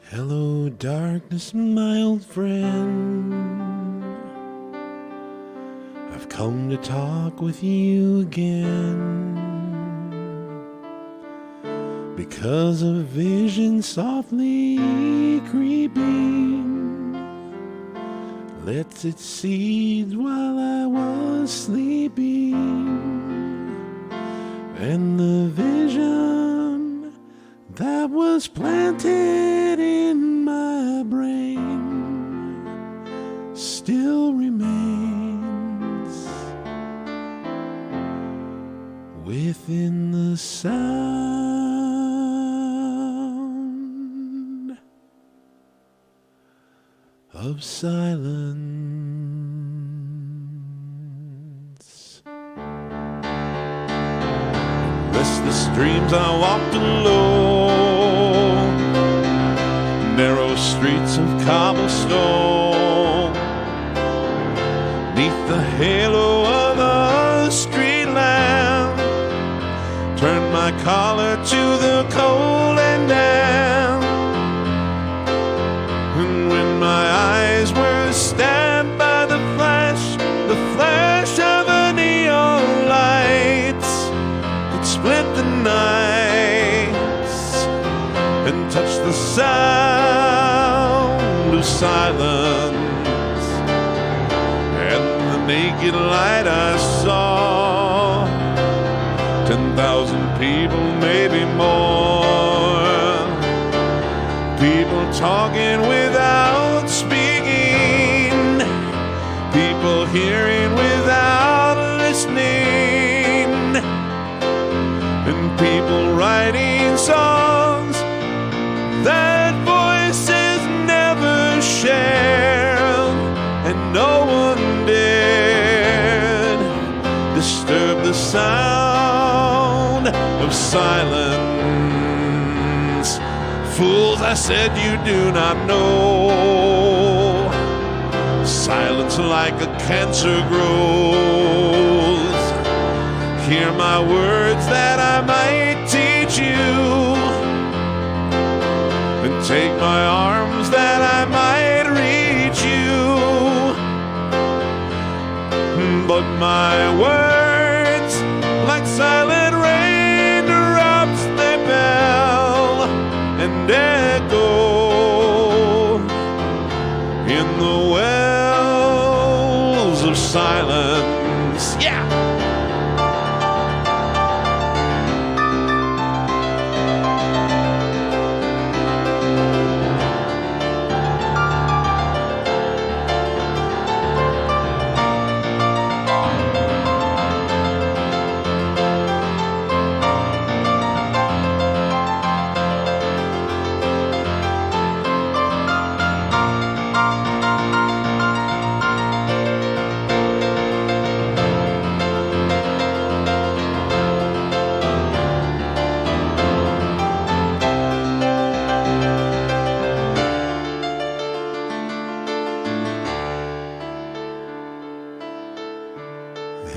Hello, darkness, my old friend. I've come to talk with you again, because a vision softly creeping lets its seeds while I was sleeping, and the vision that was planted in my brain still remains within the sound of silence. Restless dreams I walked alone, narrow streets of cobblestone, neath the halo of a street lamp, turned my collar to the cold and damp. And when my eyes were stabbed by the flash of a neon light, it split the nights and touched the sound of silence, and the naked light I saw 10,000 people, maybe more, people talking without speaking, people hearing without listening, and people writing songs that voices never shared, and no one dared disturb the sound of silence. Fools, I said, you do not know. silence like a cancer grows. Hear my words that I might teach you, and take my arms that I might reach you. But my words, like silent raindrops, they fell and echo in the wells of silence. Yeah!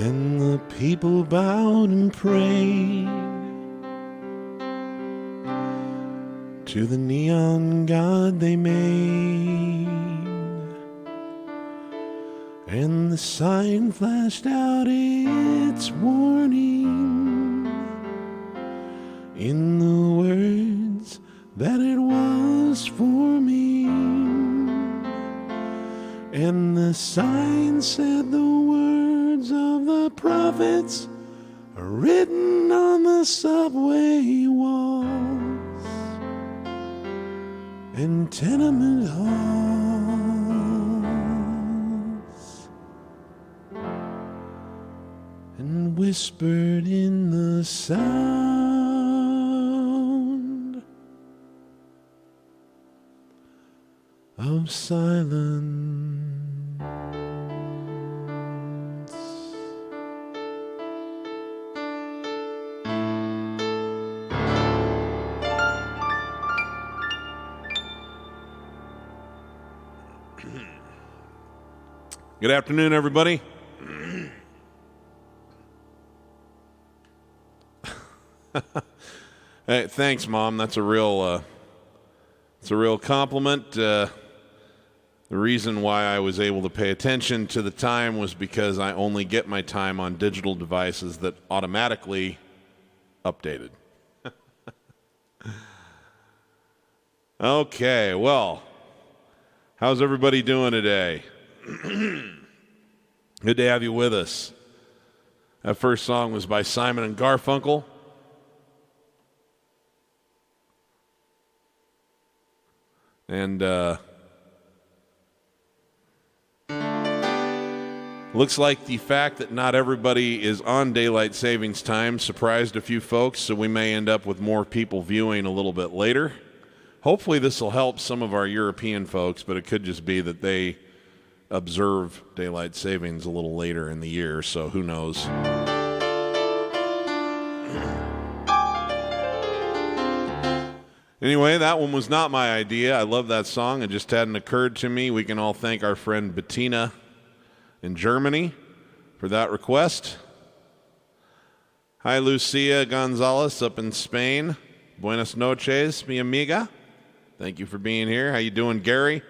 And the people bowed and prayed to the neon god they made, and the sign flashed out its warning in the words that it was for me. And the sign said the words of the prophets are written on the subway walls and tenement halls, and whispered in the sound of silence. Good afternoon, everybody. Hey, thanks, Mom. That's a real compliment. The reason why I was able to pay attention to the time was because I only get my time on digital devices that automatically updated. Okay, well, how's everybody doing today? Good to have you with us. That first song was by Simon and Garfunkel. And looks like the fact that not everybody is on daylight savings time surprised a few folks, so we may end up with more people viewing a little bit later. Hopefully this will help some of our European folks, but it could just be that they observe daylight savings a little later in the year, so who knows. Anyway, that one was not my idea. I love that song. It just hadn't occurred to me. We can all thank our friend Bettina in Germany for that request. Hi, Lucia Gonzalez up in Spain. Buenas noches, mi amiga. Thank you for being here. How you doing, Gary?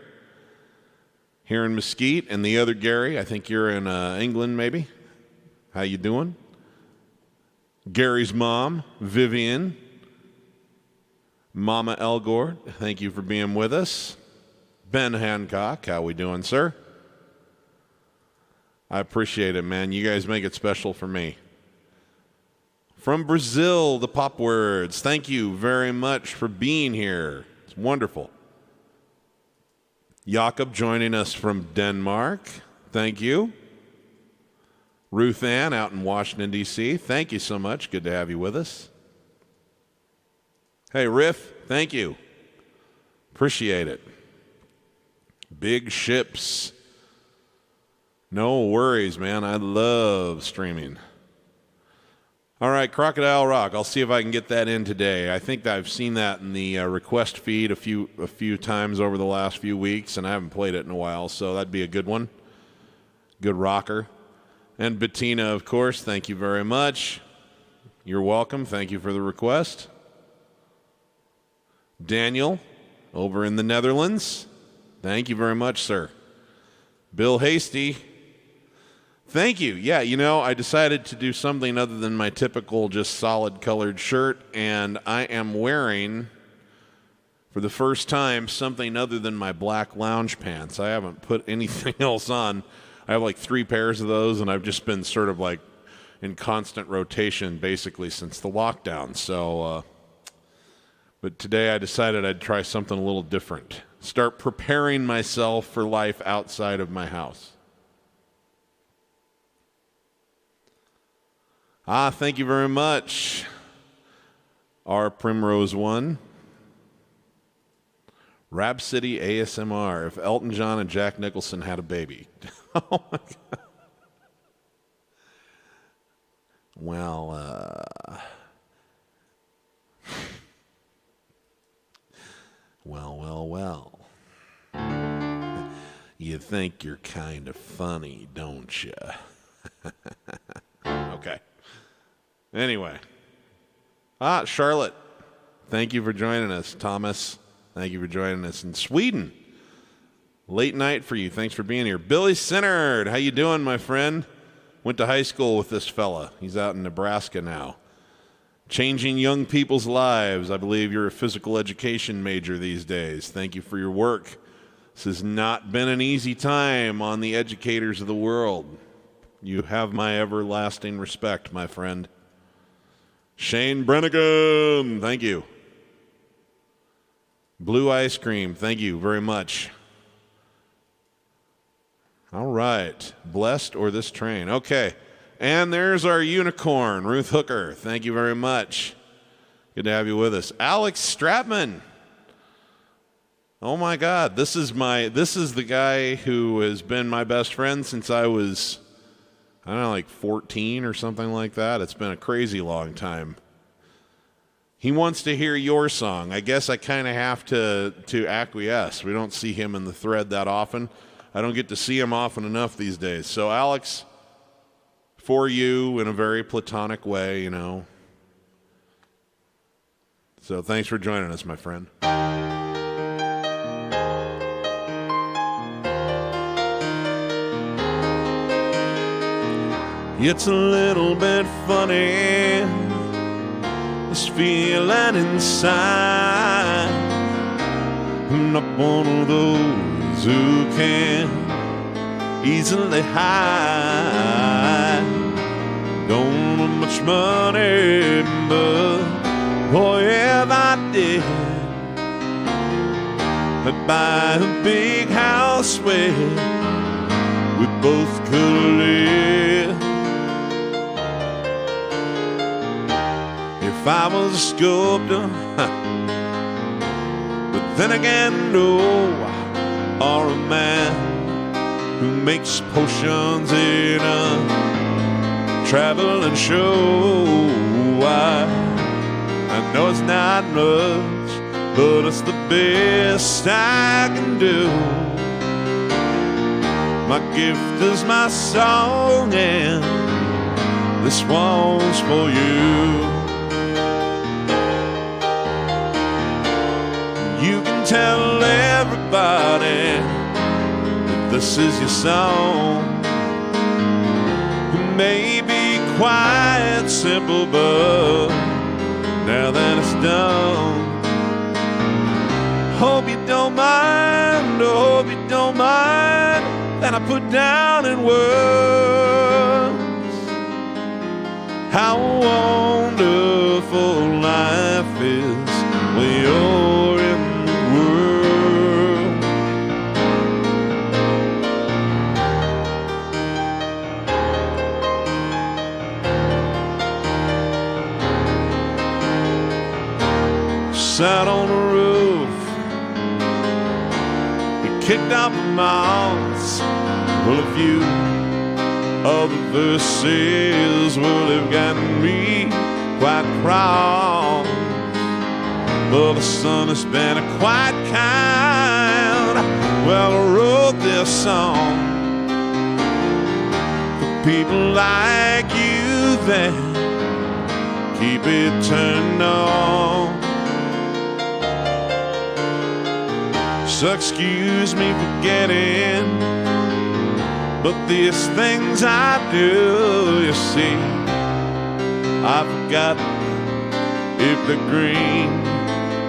Here in Mesquite, and the other Gary, I think you're in England maybe. How you doing? Gary's mom, Vivian. Mama Elgord, thank you for being with us. Ben Hancock, how we doing, sir? I appreciate it, man. You guys make it special for me. From Brazil, the Pop Words, thank you very much for being here. It's wonderful. Jakob joining us from Denmark. Thank you. Ruth Ann out in Washington, D.C. Thank you so much. Good to have you with us. Hey, Riff, thank you. Appreciate it. Big ships. No worries, man. I love streaming. All right, Crocodile Rock. I'll see if I can get that in today. I think I've seen that in the request feed a few times over the last few weeks, and I haven't played it in a while, so that'd be a good one. Good rocker. And Bettina, of course, thank you very much. You're welcome. Thank you for the request. Daniel, over in the Netherlands, thank you very much, sir. Bill Hasty, thank you. Yeah, I decided to do something other than my typical just solid colored shirt, and I am wearing, for the first time, something other than my black lounge pants. I haven't put anything else on. I have like 3 pairs of those, and I've just been sort of like in constant rotation basically since the lockdown. So, but today I decided I'd try something a little different. Start preparing myself for life outside of my house. Thank you very much. Our Primrose One. Rhapsody ASMR. If Elton John and Jack Nicholson had a baby. Oh my God. Well, well. You think you're kind of funny, don't you? Okay. Anyway. Charlotte. Thank you for joining us. Thomas, thank you for joining us in Sweden. Late night for you. Thanks for being here. Billy Sinnard, how you doing, my friend? Went to high school with this fella. He's out in Nebraska now. Changing young people's lives. I believe you're a physical education major these days. Thank you for your work. This has not been an easy time on the educators of the world. You have my everlasting respect, my friend. Shane Brennigan, thank you. Blue Ice Cream, thank you very much. All right. Blessed or this train. Okay. And there's our unicorn, Ruth Hooker. Thank you very much. Good to have you with us. Alex Stratman. Oh my God. This is the guy who has been my best friend since I was, I don't know, like 14 or something like that. It's been a crazy long time. He wants to hear your song. I guess I kind of have to acquiesce. We don't see him in the thread that often. I don't get to see him often enough these days. So, Alex, for you in a very platonic way, So, thanks for joining us, my friend. It's a little bit funny, this feeling inside. I'm not one of those who can easily hide. Don't have much money, but boy, if I did, I'd buy a big house where we both could live. If I was a sculptor, but then again, no, or a man who makes potions in a traveling show. I know it's not much, but it's the best I can do. My gift is my song, and this one's for you. You can tell everybody that this is your song. It may be quite simple, but now that it's done, hope you don't mind, hope you don't mind that I put down in words how wonderful life is when you're in the world. Sat on the roof, he kicked out the mouse. Well, a few of the verses, well, they've gotten me quite cross. But the sun has been quite kind. Well, I wrote this song people like you that keep it turned on. So excuse me for getting, but these things I do, you see, I forgot if they're green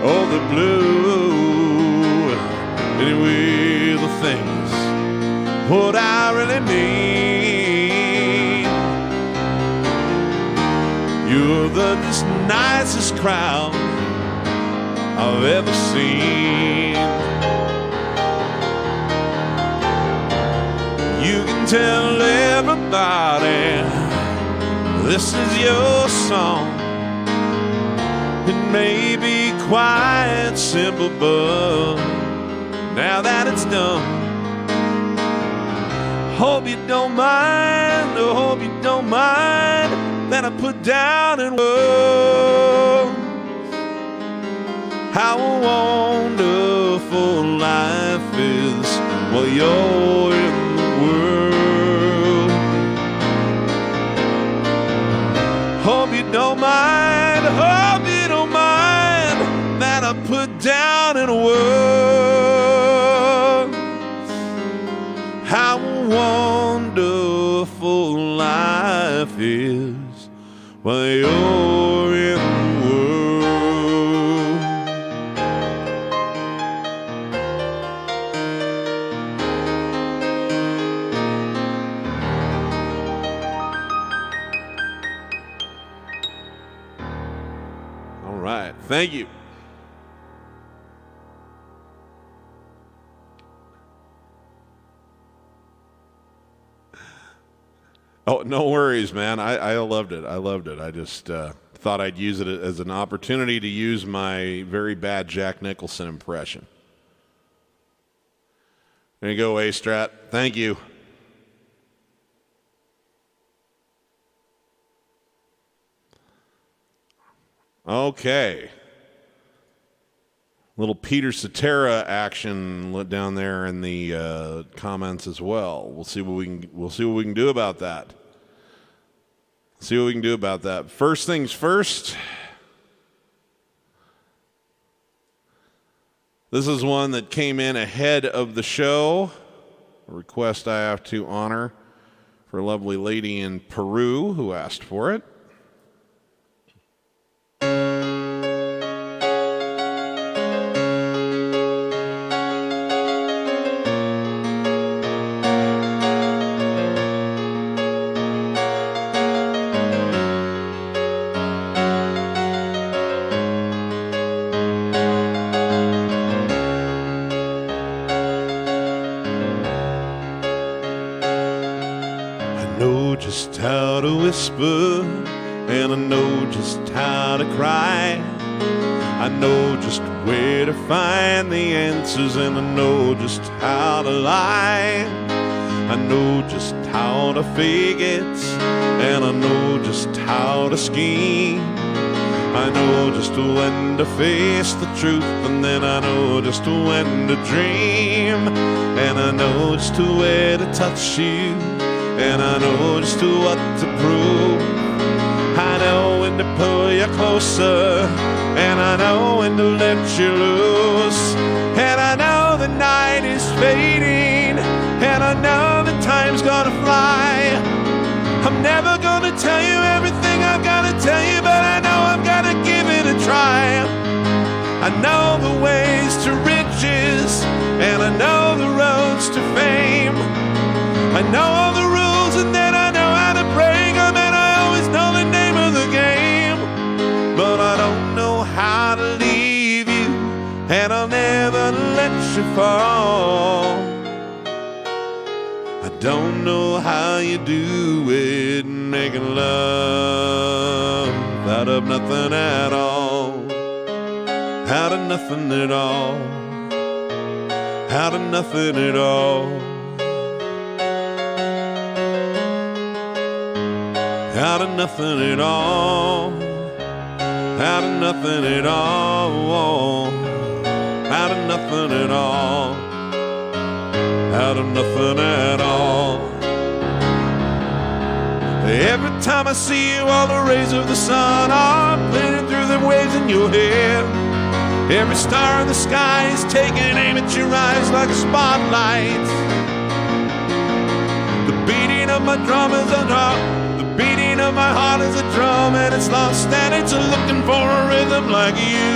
or the blue. Anyway, the things what I really need. You're the nicest crowd I've ever seen. You can tell everybody this is your song. It may be quite simple, but now that it's done, hope you don't mind, oh, hope you don't mind that I put down in words how wonderful life is while you're in the world. Hope you don't mind, hope you don't mind that I put down in words how wonderful life is while you're in the world. All right, thank you. Oh, no worries, man. I loved it. I loved it. I just thought I'd use it as an opportunity to use my very bad Jack Nicholson impression. There you go, A-Strat. Thank you. Okay. Little Peter Cetera action down there in the comments as well. We'll see what we can do about that. See what we can do about that. First things first. This is one that came in ahead of the show. A request I have to honor for a lovely lady in Peru who asked for it. Just how to whisper, and I know just how to cry. I know just where to find the answers, and I know just how to lie. I know just how to fake it, and I know just how to scheme. I know just when to face the truth, and then I know just when to dream. And I know just where to touch you, and I know just what to prove. I know when to pull you closer, and I know when to let you loose. And I know the night is fading, and I know the time's gonna fly. I'm never gonna tell you everything I've gotta tell you, but I know I've gotta give it a try. I know the ways to riches, and I know the roads to fame. I know all the rules, and then I know how to break them, and I always know the name of the game. But I don't know how to leave you, and I'll never let you fall. I don't know how you do it, making love out of nothing at all. Out of nothing at all. Out of nothing at all. Out of nothing at all. Out of nothing at all. Out of nothing at all. Out of nothing at all. Every time I see you, all the rays of the sun are bleeding through the waves in your head. Every star in the sky is taking aim at your eyes like a spotlight. The beating of my drum is a drum. The beating of my heart is a drum, and it's lost and it's looking for a rhythm like you.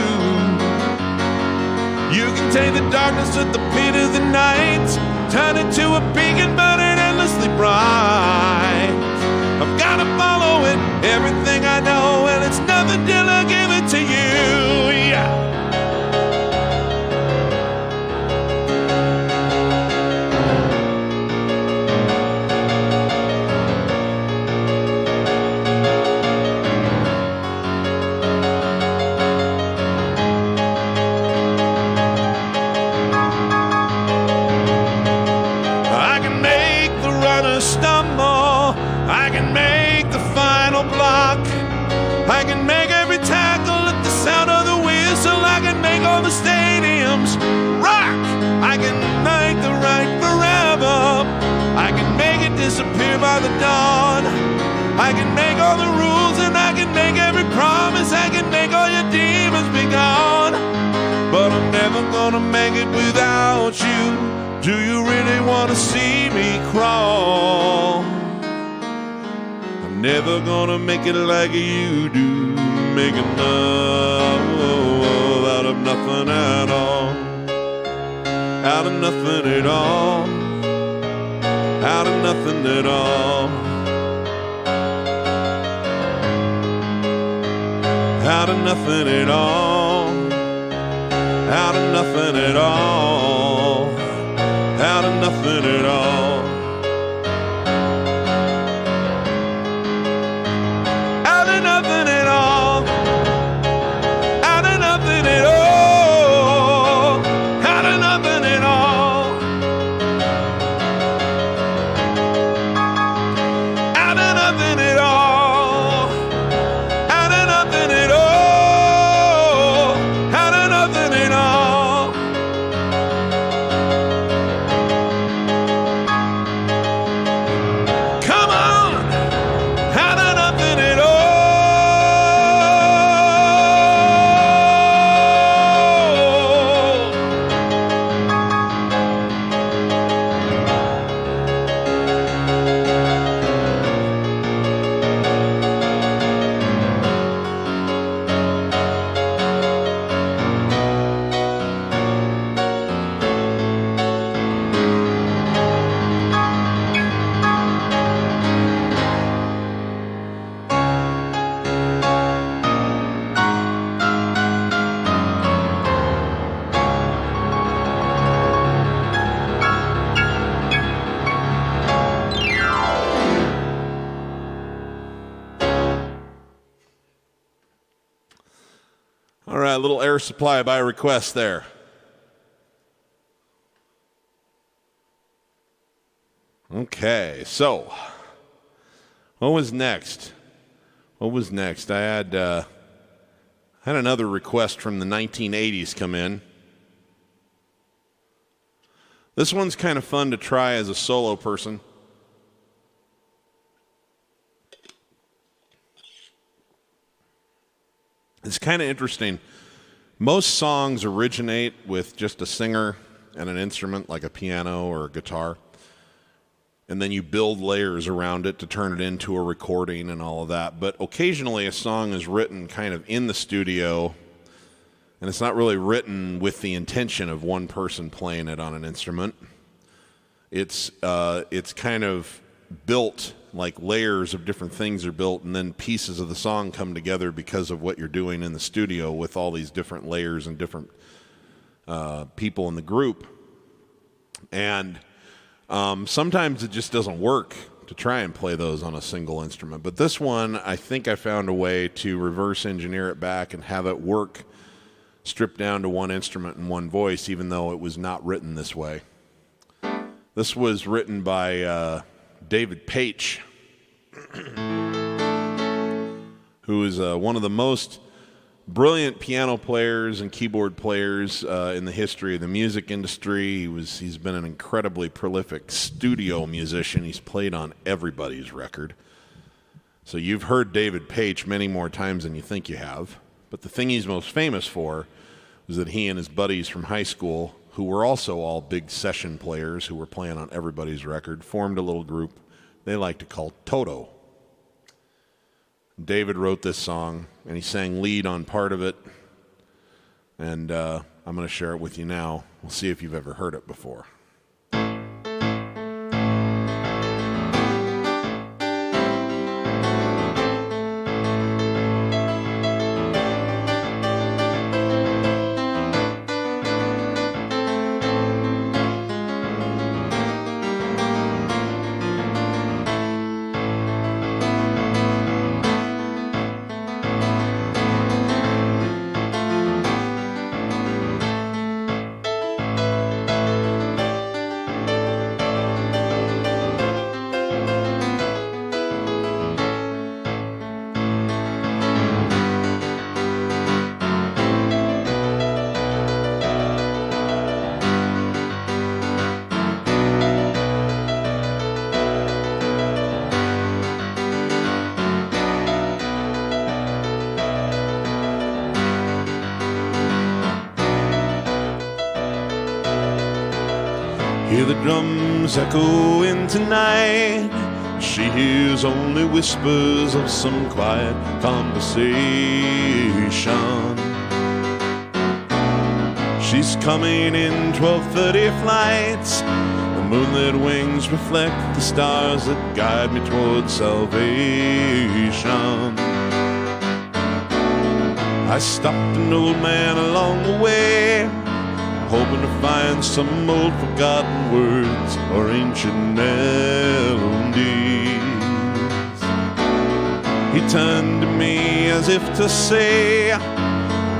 You can take the darkness at the pit of the night, turn it to a beacon burning endlessly bright. I've gotta follow it, everything I know, and it's nothing till I give it to you. Yeah. I can make every tackle at the sound of the whistle. I can make all the stadiums rock. I can make the right forever. I can make it disappear by the dawn. I can make all the rules and I can make every promise. I can make all your demons be gone. But I'm never gonna make it without you. Do you really wanna see me crawl? Never gonna make it like you do, make enough out of nothing at all, out of nothing at all, out of nothing at all, out of nothing at all, out of nothing at all, out of nothing at all. A little air supply by request there. Okay, so what was next? What was next? I had another request from the 1980s come in. This one's kind of fun to try as a solo person. It's kind of interesting. Most songs originate with just a singer and an instrument like a piano or a guitar, and then you build layers around it to turn it into a recording and all of that. But occasionally a song is written kind of in the studio, and it's not really written with the intention of one person playing it on an instrument. It's kind of built like layers of different things are built, and then pieces of the song come together because of what you're doing in the studio with all these different layers and different people in the group. And sometimes it just doesn't work to try and play those on a single instrument. But this one, I think I found a way to reverse engineer it back and have it work stripped down to one instrument and one voice, even though it was not written this way. This was written by David Paich, who is one of the most brilliant piano players and keyboard players in the history of the music industry. He's been an incredibly prolific studio musician. He's played on everybody's record. So you've heard David Paich many more times than you think you have, but the thing he's most famous for was that he and his buddies from high school, who were also all big session players who were playing on everybody's record, formed a little group they like to call Toto. David wrote this song, and he sang lead on part of it, and I'm going to share it with you now. We'll see if you've ever heard it before. Hear the drums echoing tonight. She hears only whispers of some quiet conversation. She's coming in 12:30 flights. The moonlit wings reflect the stars that guide me towards salvation. I stopped an old man along the way, hoping to find some old forgotten words or ancient melodies. He turned to me as if to say,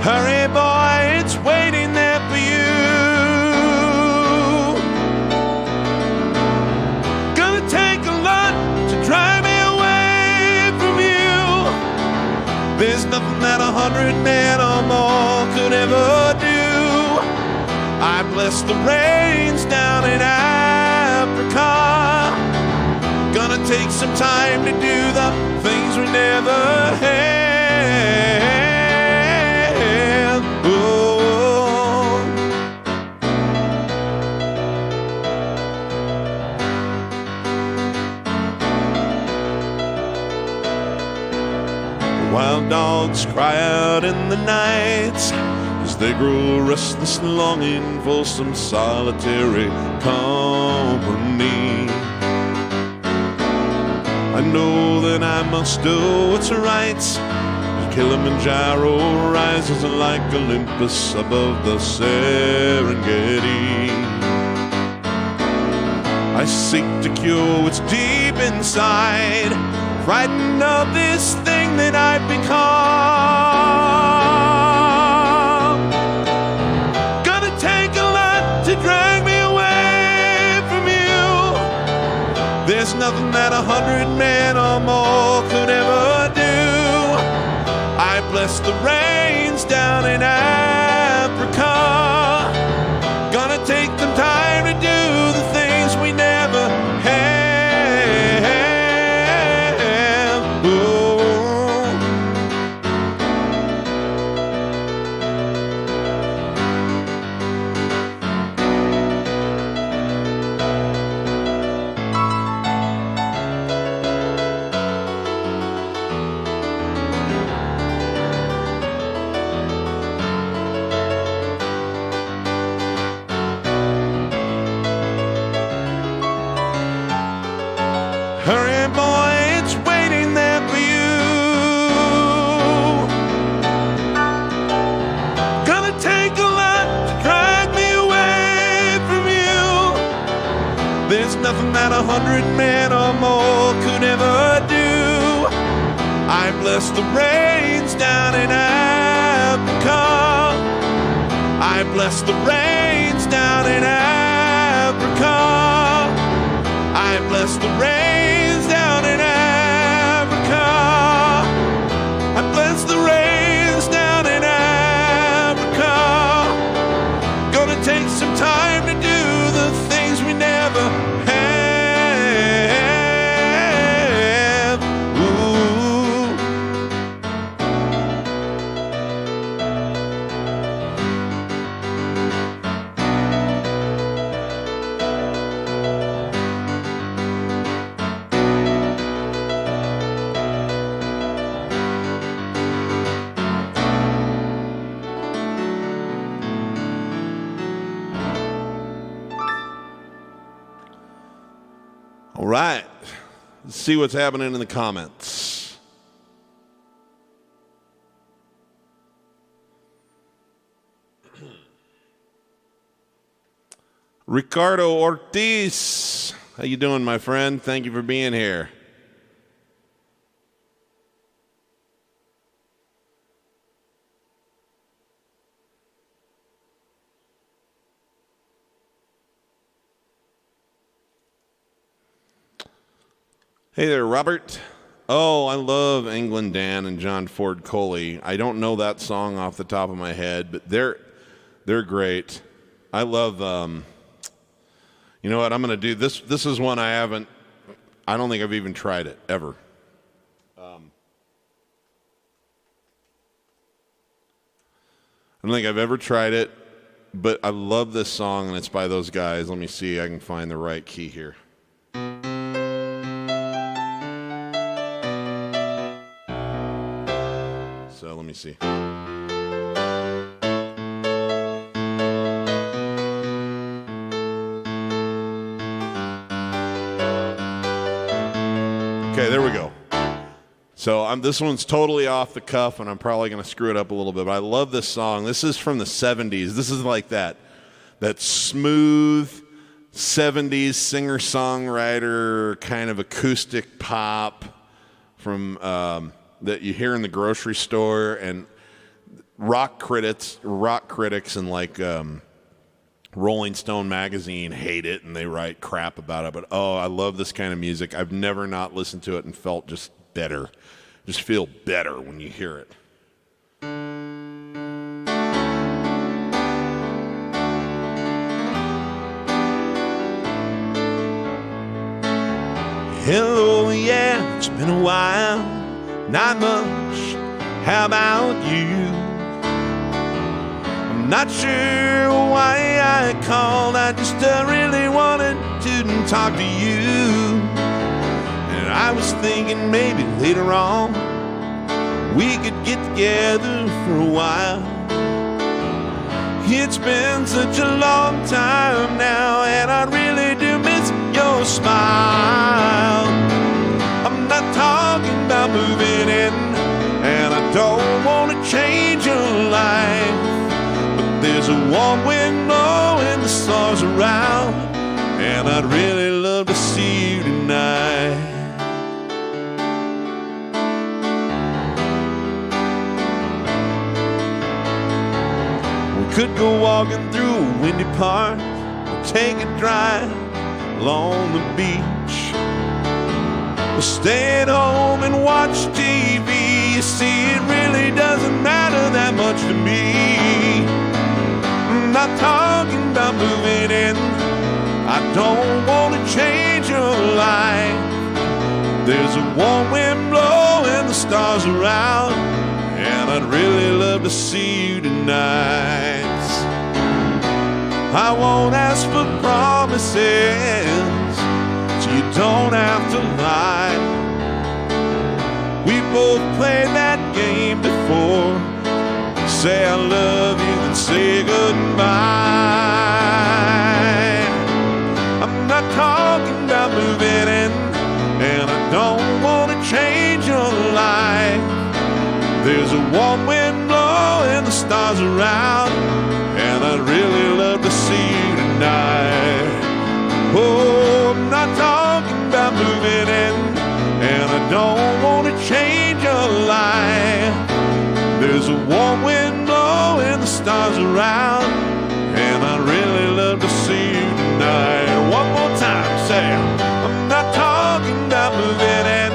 hurry boy, it's waiting there for you. Gonna take a lot to drive me away from you. There's nothing that 100 men or more could ever do. I bless the rains down in Africa. Gonna take some time to do the things we never had. Oh. The wild dogs cry out in the night as they grow restless, longing for some solitary company. I know that I must do what's right. Kilimanjaro rises like Olympus above the Serengeti. I seek to cure what's deep inside, frightened of this thing that I've become. Gonna take a lot to drag me away from you. There's nothing that 100 men or more could ever do. I bless the rains down in Africa. Gonna take them time to do the things we never had. Hurry, boy, it's waiting there for you. Gonna take a lot to drag me away from you. There's nothing that 100 men or more could ever do. I bless the rains down in Africa. I bless the rains down in Africa. I bless the rains down in Africa. I bless the rains down in Africa. Gonna take some time to do the things we never had. Ooh. All right. Let's see what's happening in the comments. Ricardo Ortiz. How you doing, my friend? Thank you for being here. Hey there, Robert. Oh, I love England Dan and John Ford Coley. I don't know that song off the top of my head, but they're great. I love, you know what, I'm going to do this. This is one I don't think I've even tried it, ever. I don't think I've ever tried it, but I love this song, and it's by those guys. Let me see if I can find the right key here. So let me see. Okay, there we go. So this one's totally off the cuff, and I'm probably going to screw it up a little bit, but I love this song. This is from the 70s. This is like that smooth 70s singer-songwriter kind of acoustic pop from that you hear in the grocery store, and rock critics and like Rolling Stone magazine hate it, and they write crap about it. But oh, I love this kind of music. I've never not listened to it and felt just better. Just feel better when you hear it. Hello, yeah, it's been a while. Not much. How about you? I'm not sure why I called. I just really wanted to talk to you. And I was thinking maybe later on we could get together for a while. It's been such a long time now, and I really do miss your smile. I'm not talking about moving in, and I don't want to change your life, but there's a warm wind blowing the stars around, and I'd really love to see you tonight. We could go walking through a windy park, or take a drive along the beach. We'll stay at home and watch TV. You see, it really doesn't matter that much to me. I'm not talking about moving in. I don't want to change your life. There's a warm wind blowing the stars around, and I'd really love to see you tonight. I won't ask for promises, so you don't have to lie. We both played that game before. Say I love you, then say goodbye. I'm not talking about moving in, and I don't want to change your life. There's a warm wind blowing the stars around, and I'd really love to see you tonight. Oh, I'm not talking about moving in, and I don't want to change your life. There's a warm wind blowing the stars around, and I'd really love to see you tonight. One more time, say, I'm not talking about moving in,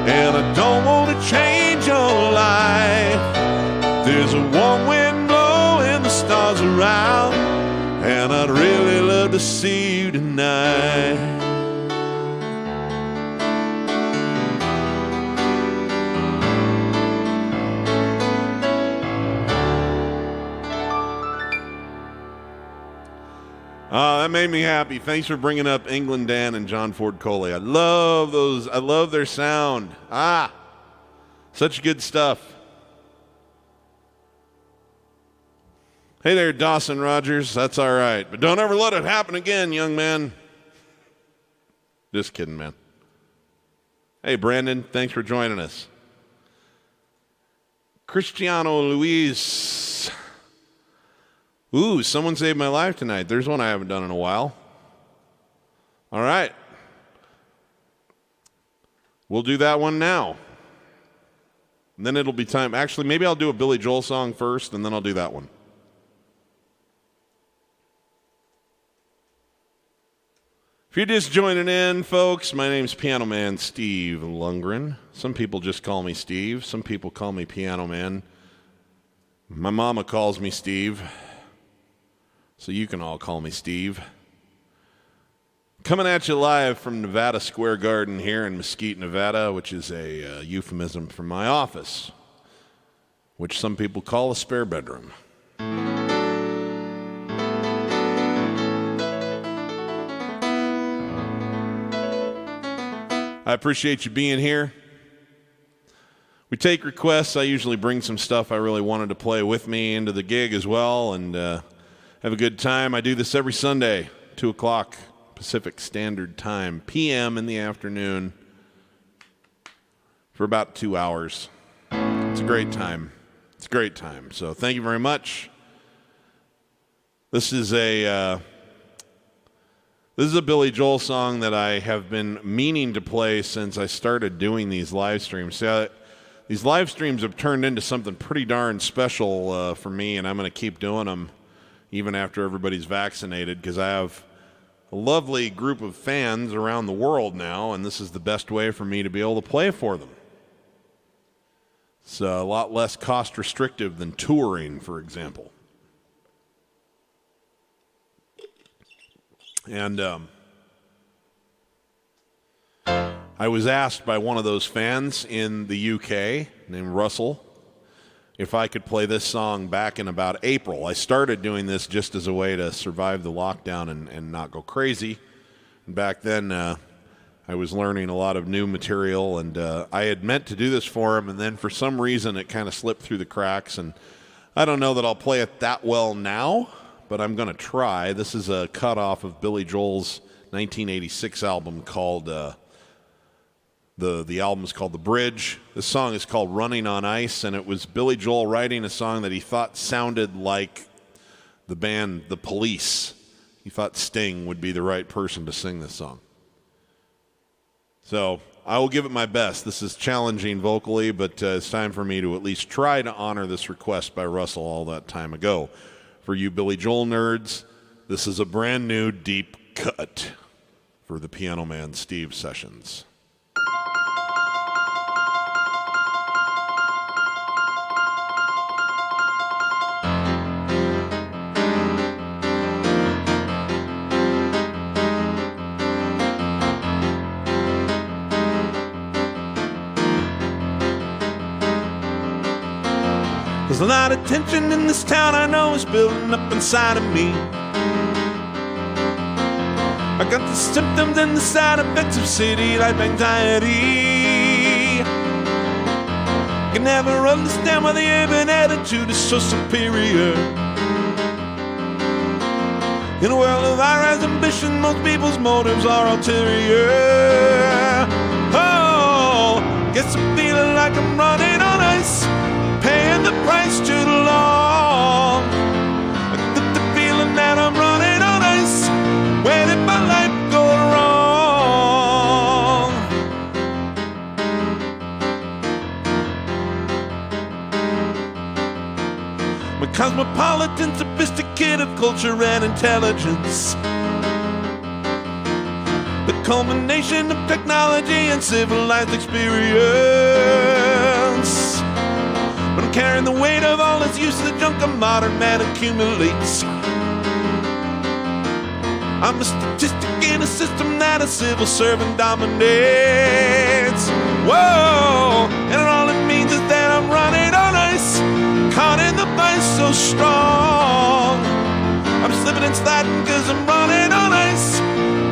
and I don't want to change your life. There's a warm wind blowing the stars around, and I'd really love to see you tonight. That made me happy. Thanks for bringing up England Dan and John Ford Coley. I love those. I love their sound. Such good stuff. Hey there, Dawson Rogers. That's all right. But don't ever let it happen again, young man. Just kidding, man. Hey, Brandon, thanks for joining us. Cristiano Luis. Ooh, someone saved my life tonight. There's one I haven't done in a while. All right. We'll do that one now. And then it'll be time. Actually, maybe I'll do a Billy Joel song first, and then I'll do that one. If you're just joining in, folks, my name's Piano Man Steve Lungrin. Some people just call me Steve. Some people call me Piano Man. My mama calls me Steve, so you can all call me Steve. Coming at you live from Nevada Square Garden here in Mesquite, Nevada, which is a euphemism for my office, which some people call a spare bedroom. I appreciate you being here. We take requests. I usually bring some stuff I really wanted to play with me into the gig as well and have a good time. I do this every Sunday, 2 o'clock Pacific Standard Time, p.m. in the afternoon for about 2 hours. It's a great time. It's a great time. So thank you very much. This is a Billy Joel song that I have been meaning to play since I started doing these live streams. These live streams have turned into something pretty darn special for me, and I'm going to keep doing them even after everybody's vaccinated because I have a lovely group of fans around the world now, and this is the best way for me to be able to play for them. It's a lot less cost restrictive than touring, for example. And I was asked by one of those fans in the UK named Russell if I could play this song back in about April. I started doing this just as a way to survive the lockdown and not go crazy. And back then, I was learning a lot of new material, and I had meant to do this for him, and then for some reason it kind of slipped through the cracks, and I don't know that I'll play it that well now, but I'm going to try. This is a cutoff of Billy Joel's 1986 album called, the album is called The Bridge. This song is called Running on Ice, and it was Billy Joel writing a song that he thought sounded like the band The Police. He thought Sting would be the right person to sing this song. So I will give it my best. This is challenging vocally, but it's time for me to at least try to honor this request by Russell all that time ago. For you Billy Joel nerds, this is a brand new deep cut for the Piano Man Steve sessions. There's a lot of tension in this town I know is building up inside of me. I got the symptoms and the side effects of city life anxiety. Can never understand why the urban attitude is so superior. In a world of high-rise ambition, most people's motives are ulterior. Oh, guess I'm feeling like I'm running on ice, paying the price too long. I get the feeling that I'm running on ice. Where did my life go wrong? My cosmopolitan, sophisticated culture and intelligence, the culmination of technology and civilized experience. But I'm carrying the weight of all this useless junk a modern man accumulates. I'm a statistic in a system that a civil servant dominates. Whoa! And all it means is that I'm running on ice, caught in the vice so strong. I'm slipping and sliding cause I'm running on ice.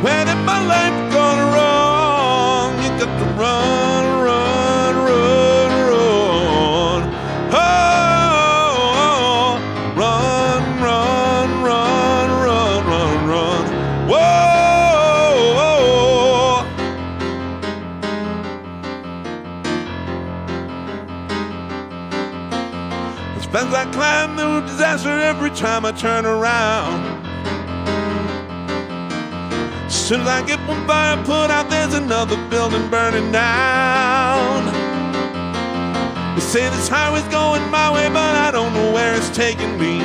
Where did my life go wrong? You got to run, run, run, run. Oh, run, run, run, run, run, run. Whoa, climb through disaster every time I turn around. As soon as I get one fire put out, there's another building burning down. They say this highway's going my way, but I don't know where it's taking me.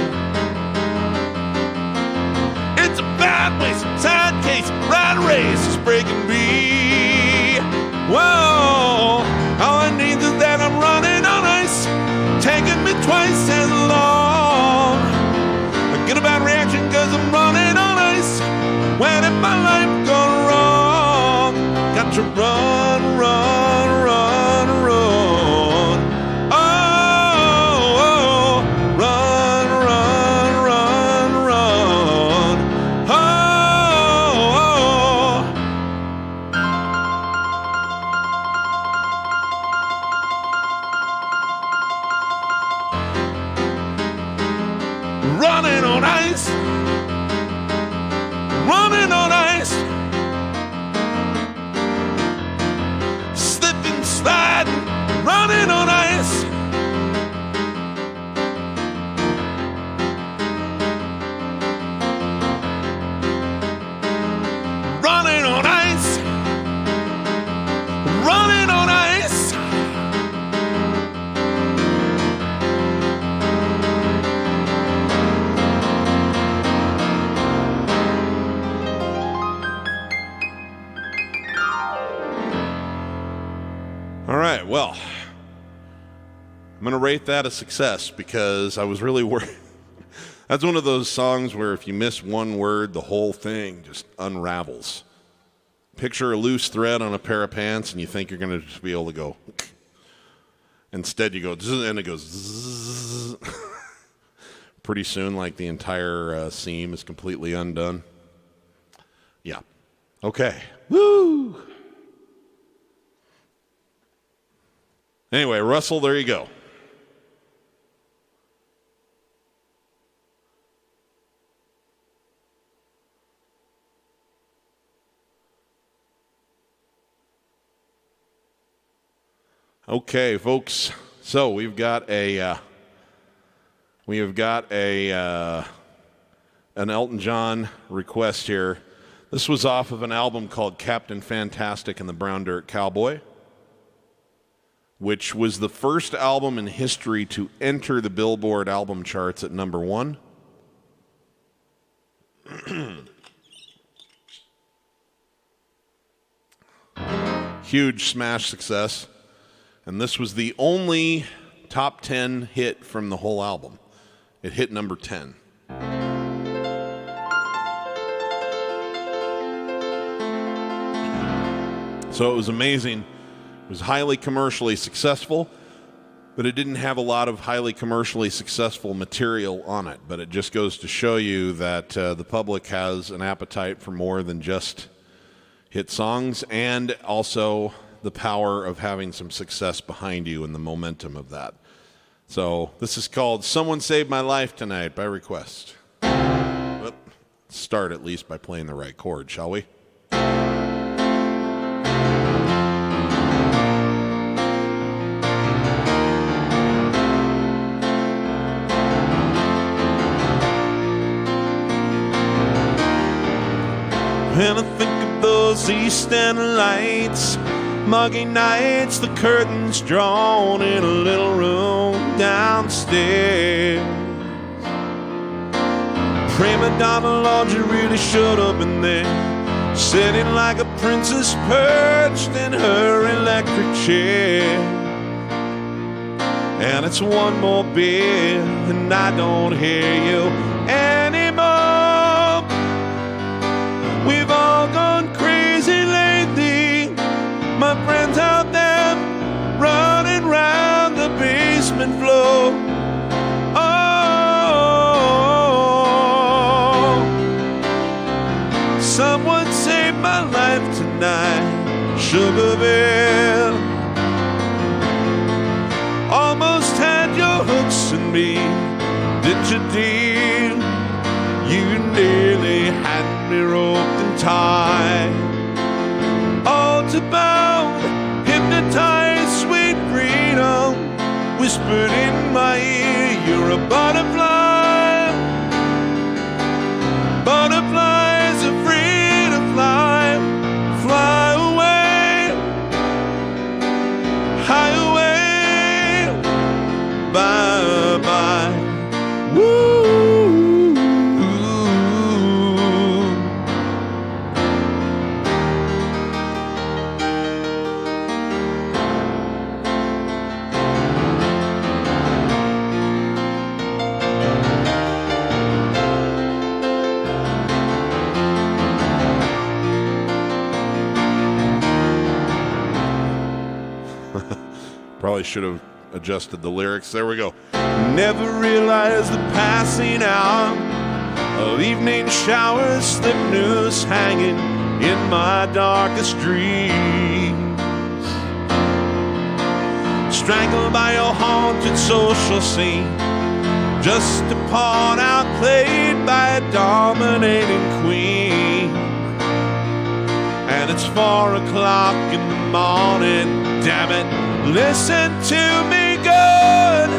It's a bad waste, side case, ride race is breaking me. Whoa, all I need is that I'm running on ice, taking me twice as long. I get a bad reaction cause I'm running on ice. When in my life gone wrong, got to run, run, run, run. Oh, oh, run, run, run, run. Oh, oh. Running on ice. Running on ice, slipping, sliding, running on ice. Running on ice, running on ice. All right, well, I'm going to rate that a success because I was really worried. That's one of those songs where if you miss one word, the whole thing just unravels. Picture a loose thread on a pair of pants and you think you're going to just be able to go. Instead, you go, and it goes. Pretty soon, like the entire seam is completely undone. Yeah. Okay. Woo! Anyway, Russell, there you go. Okay, folks. So we've got an Elton John request here. This was off of an album called Captain Fantastic and the Brown Dirt Cowboy, which was the first album in history to enter the Billboard album charts at number 1. Huge smash success. And this was the only top 10 hit from the whole album. It hit number 10. So it was amazing. It was highly commercially successful, but it didn't have a lot of highly commercially successful material on it. But it just goes to show you that the public has an appetite for more than just hit songs, and also the power of having some success behind you and the momentum of that. So this is called Someone Saved My Life Tonight by request. But start at least by playing the right chord, shall we? When I think of those east end lights, muggy nights, the curtains drawn in a little room downstairs. Prima donna laundry really showed up in there, sitting like a princess perched in her electric chair. And it's one more beer and I don't hear you anymore. We've all gone crazy lately, my friends out there running round the basement floor. Oh, someone saved my life tonight, Sugar Bill. Almost had your hooks in me, did you, dear? You nearly had me roped and tied. All to bound, hypnotized, sweet freedom, whispered in my ear, you're you're a butterfly. Butterflies are free to fly, fly away, high away, bye-bye. Woo! Probably should have adjusted the lyrics. There we go. Never realized the passing out of evening showers, slip noose hanging in my darkest dreams. Strangled by your haunted social scene, just a pawn outplayed by a dominating queen. And it's 4 o'clock in the morning, damn it, listen to me good.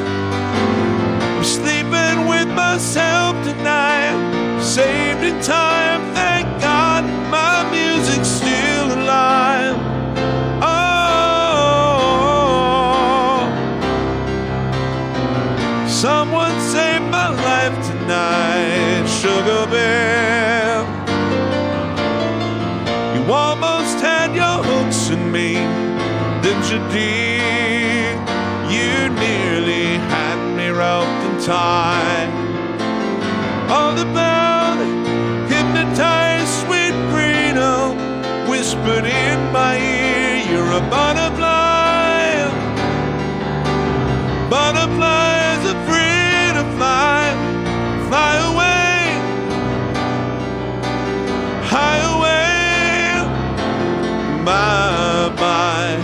I'm sleeping with myself tonight, saved in time, thank God, my music's still alive. Oh, someone saved my life tonight, sugar bear. You almost had your hooks in me, didn't you, dear? You nearly had me roped and tied. All about, hypnotized, sweet freedom, whispered in my ear, you're a butterfly. Butterflies are free to fly, fly away, high away, bye-bye.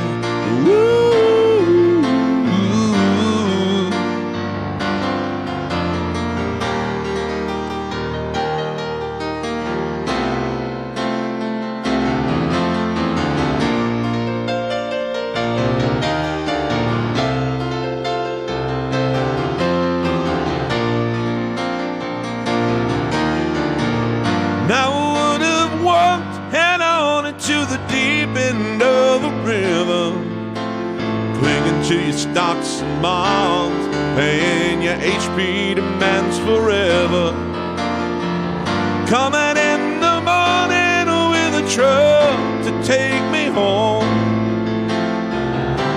Now I would have walked head on into the deep end of a river, clinging to your stocks and bonds, paying your HP demands forever. Coming in the morning with a truck to take me home.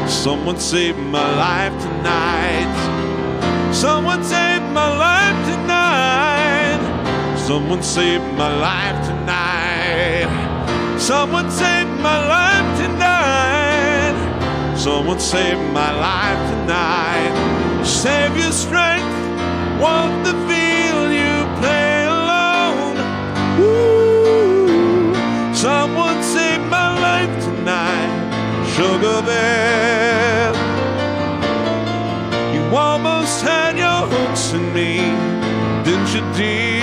Someone saved my life tonight. Someone saved my life tonight. Someone saved my life tonight. Someone saved my life tonight. Someone saved my life tonight. Save your strength, want to feel you play alone. Ooh. Someone saved my life tonight, sugar bear. You almost had your hooks in me, didn't you, dear?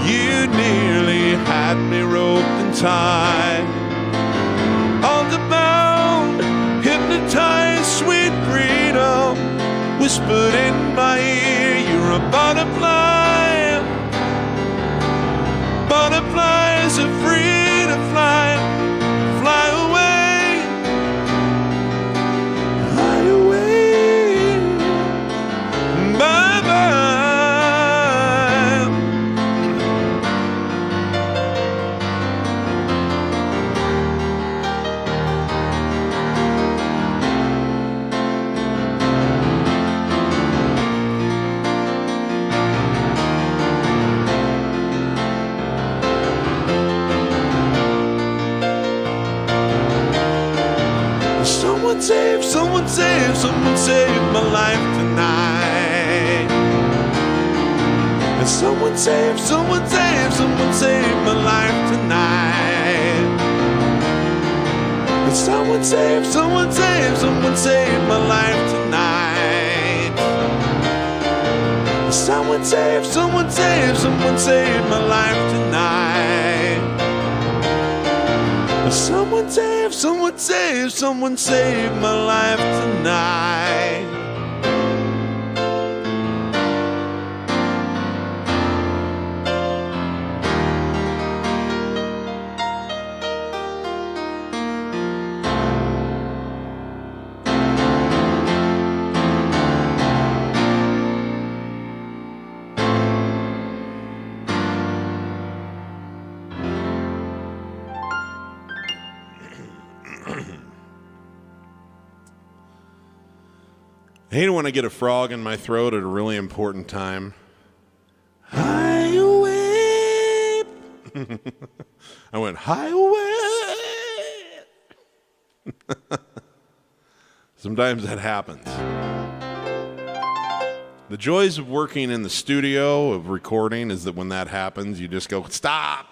You nearly had me roped and tied. On the bound, hypnotized, sweet freedom, whispered in my ear, you're a butterfly. Butterflies are free to fly, fly away, fly away, bye-bye. Someone saved my life tonight. And someone saved my life tonight. And someone saved my life tonight. And someone saved my life tonight. Someone saved my life tonight. I hate it when I get a frog in my throat at a really important time. High away. I went, high away. Sometimes that happens. The joys of working in the studio, of recording, is that when that happens, you just go, stop.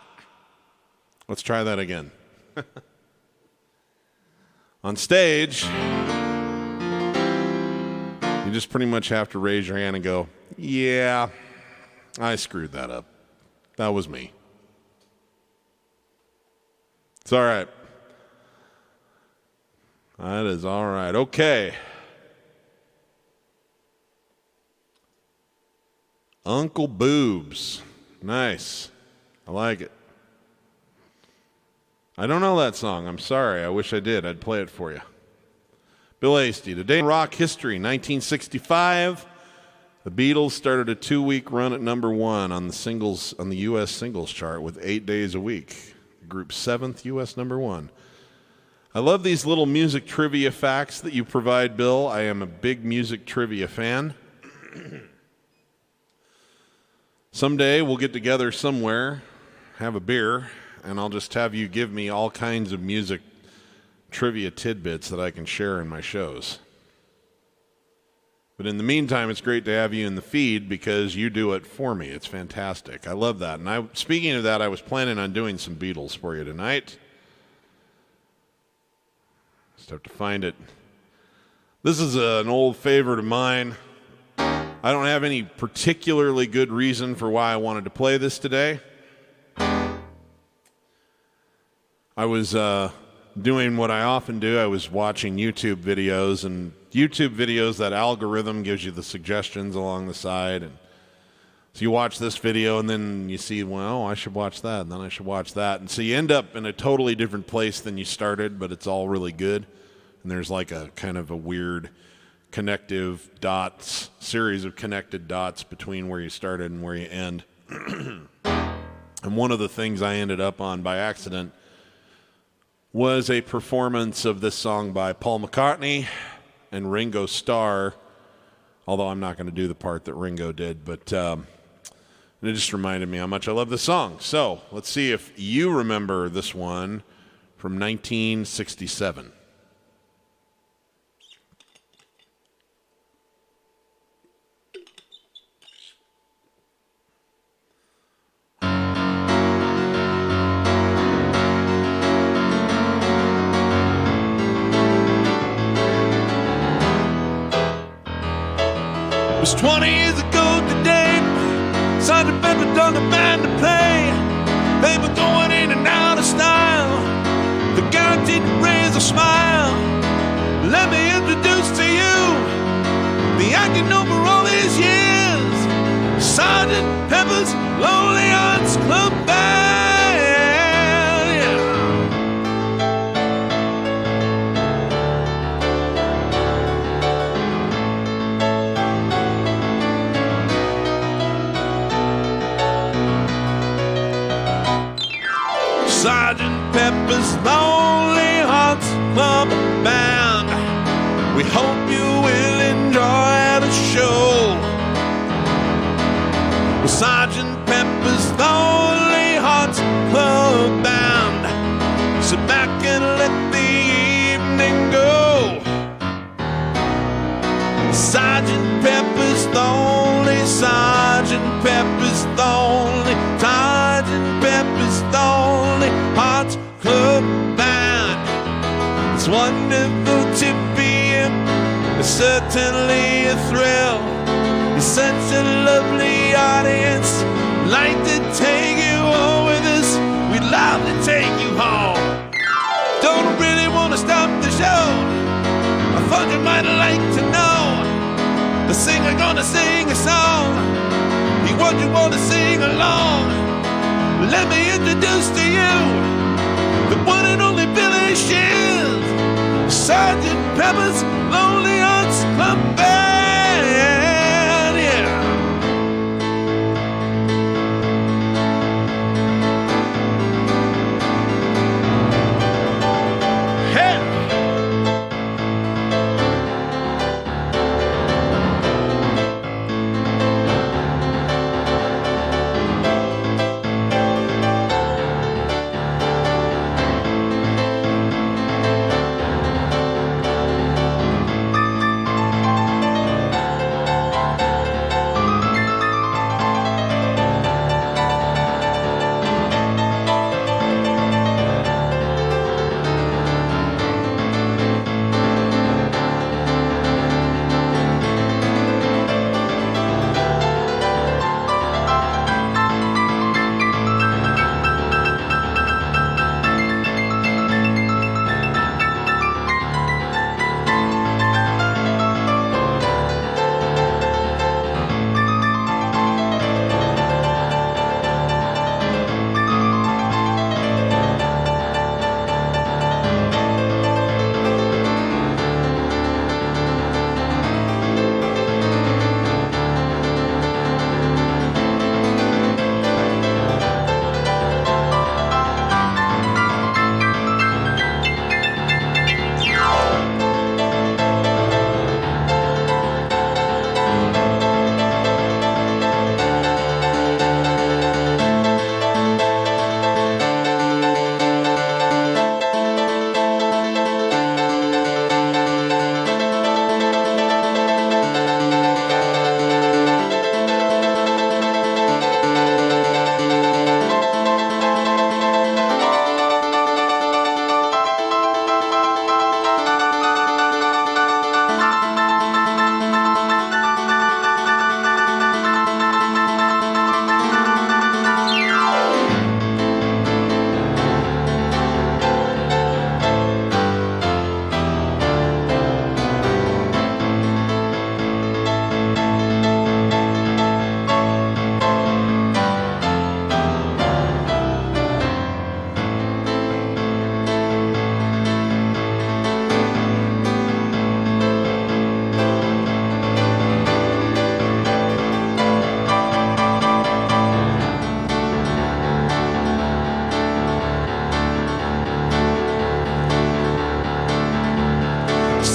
Let's try that again. On stage, you just pretty much have to raise your hand and go, yeah, I screwed that up. That was me. It's all right. That is all right. Okay. Uncle Boobs. Nice. I like it. I don't know that song. I'm sorry. I wish I did. I'd play it for you. Bill Hasty. Today in rock history, 1965, the Beatles started a 2-week run at number 1 on the U.S. singles chart with 8 days a week. The group's 7th U.S. number 1. I love these little music trivia facts that you provide, Bill. I am a big music trivia fan. Someday we'll get together somewhere, have a beer, and I'll just have you give me all kinds of music trivia tidbits that I can share in my shows. But in the meantime, it's great to have you in the feed because you do it for me. It's fantastic. I love that. And speaking of that, I was planning on doing some Beatles for you tonight. Just have to find it. This is an old favorite of mine. I don't have any particularly good reason for why I wanted to play this today. I was doing what I often do. I was watching YouTube videos, and YouTube videos, that algorithm gives you the suggestions along the side. And so you watch this video, and then you see, well, I should watch that, and then I should watch that. And so you end up in a totally different place than you started, but it's all really good. And there's like a kind of a weird connective dots, series of connected dots between where you started and where you end. And one of the things I ended up on by accident was a performance of this song by Paul McCartney and Ringo Starr, although I'm not going to do the part that Ringo did, but it just reminded me how much I love this song. So let's see if you remember this one from 1967. It was 20 years ago today, Sergeant Pepper done the band to play. They were going in and out of style, they're guaranteed to raise a smile. Let me introduce to you the acting over all these years, Sergeant Pepper's Lonely Hearts Club Band. Sergeant Pepper's Lonely Hearts Club Band. We hope you will enjoy the show. Well, Sergeant Pepper's Lonely Hearts Club Band. Sit back and let the evening go. Sergeant Pepper's Lonely, Sergeant Pepper's Lonely, Sergeant Pepper's Lonely Hearts Club Band. It's wonderful to be in, it's certainly a thrill. It's such a lovely audience, like to take you home with us. We'd love to take you home. Don't really want to stop the show, I thought you might like to know the singer gonna sing a song. He want you want to sing along. Let me introduce to you the one and only Billy Shears, Sergeant Pepper's Lonely Hearts Club Band. Yeah. Hey.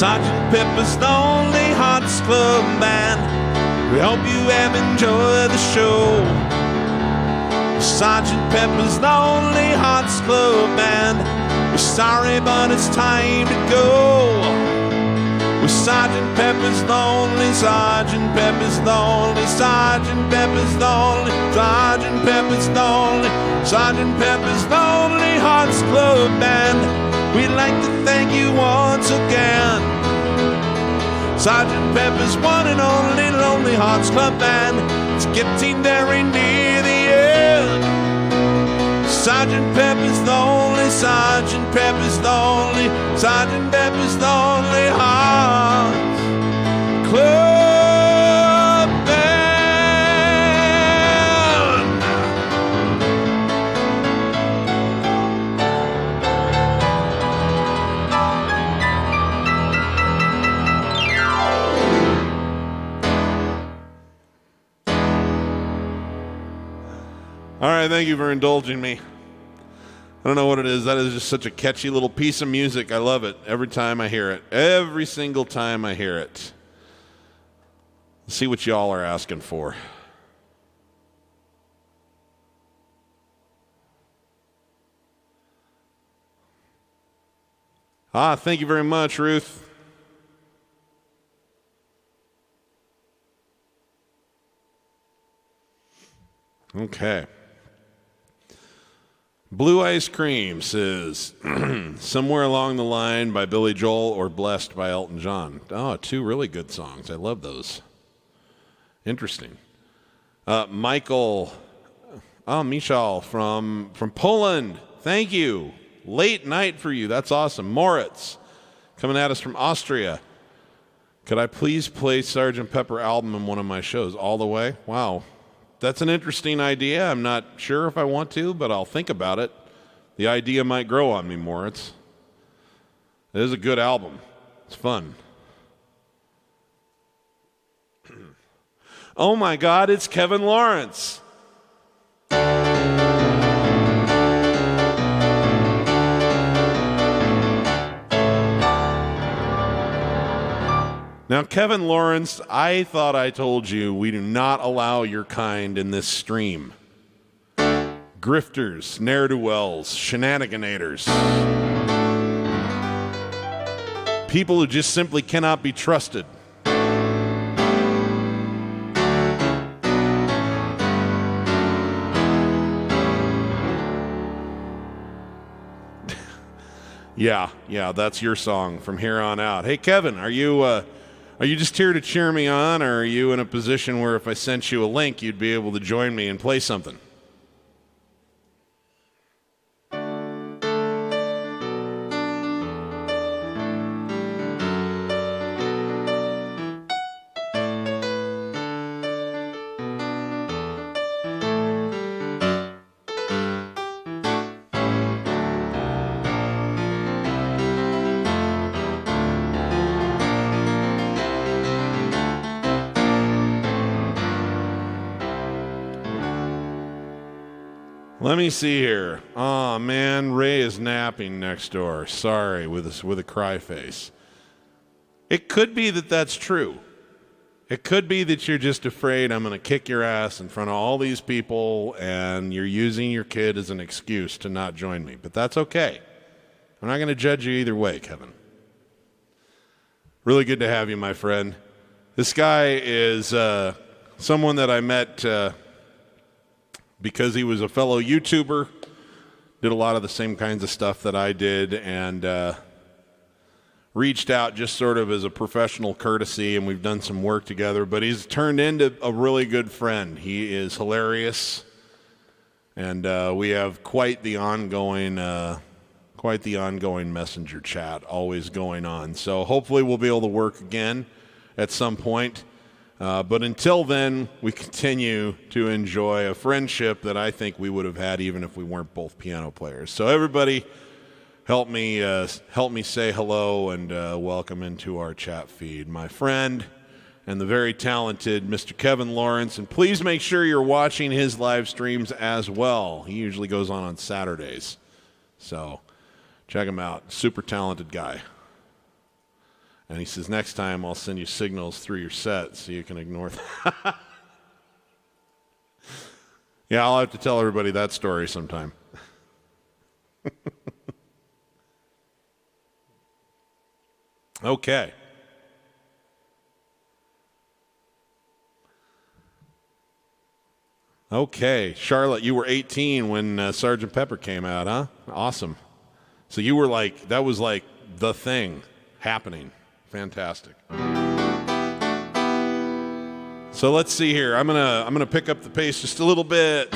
Sergeant Pepper's Lonely Hearts Club Band. We hope you have enjoyed the show. Sergeant Pepper's Lonely Hearts Club Band. We're sorry, but it's time to go. With Sergeant Pepper's Lonely, Sergeant Pepper's Lonely, Sergeant Pepper's Lonely, Sergeant Pepper's Lonely, Sergeant Pepper's Lonely Hearts Club Band. We'd like to thank you once again. Sergeant Pepper's one and only Lonely Hearts Club Band. It's getting very near the end. Sergeant Pepper's Lonely, Sergeant Pepper's Lonely, Sergeant Pepper's Lonely Hearts Club Band. All right, thank you for indulging me. I don't know what it is. That is just such a catchy little piece of music. I love it every time I hear it. Every single time I hear it. Let's see what y'all are asking for. Thank you very much, Ruth. Okay. Blue Ice Cream says, Somewhere Along the Line by Billy Joel or Blessed by Elton John. Oh, two really good songs. I love those. Interesting. Michael, Michal from Poland. Thank you. Late night for you. That's awesome. Moritz, coming at us from Austria. Could I please play Sgt. Pepper album in one of my shows? All the way? Wow. That's an interesting idea. I'm not sure if I want to, but I'll think about it. The idea might grow on me, Moritz. It is a good album. It's fun. Oh my God, it's Kevin Lawrence. Now, Kevin Lawrence, I thought I told you we do not allow your kind in this stream. Grifters, ne'er-do-wells, shenaniganators. People who just simply cannot be trusted. Yeah, that's your song from here on out. Hey, Kevin, are you just here to cheer me on, or are you in a position where if I sent you a link, you'd be able to join me and play something? Let me see here. Oh man, Ray is napping next door. Sorry, with a cry face. It could be that that's true. It could be that you're just afraid I'm going to kick your ass in front of all these people and you're using your kid as an excuse to not join me. But that's okay. I'm not going to judge you either way, Kevin. Really good to have you, my friend. This guy is someone that I met because he was a fellow YouTuber, did a lot of the same kinds of stuff that I did, and reached out just sort of as a professional courtesy, and we've done some work together, but he's turned into a really good friend. He is hilarious, and we have quite the ongoing messenger chat always going on. So hopefully we'll be able to work again at some point. But until then, we continue to enjoy a friendship that I think we would have had even if we weren't both piano players. So everybody, help me say hello and welcome into our chat feed my friend and the very talented Mr. Kevin Lawrence. And please make sure you're watching his live streams as well. He usually goes on Saturdays. So check him out. Super talented guy. And he says, next time I'll send you signals through your set so you can ignore them. Yeah, I'll have to tell everybody that story sometime. Okay. Okay, Charlotte, you were 18 when Sgt. Pepper came out, huh? Awesome. So you were like, that was like the thing happening. Fantastic. So let's see here. I'm gonna pick up the pace just a little bit.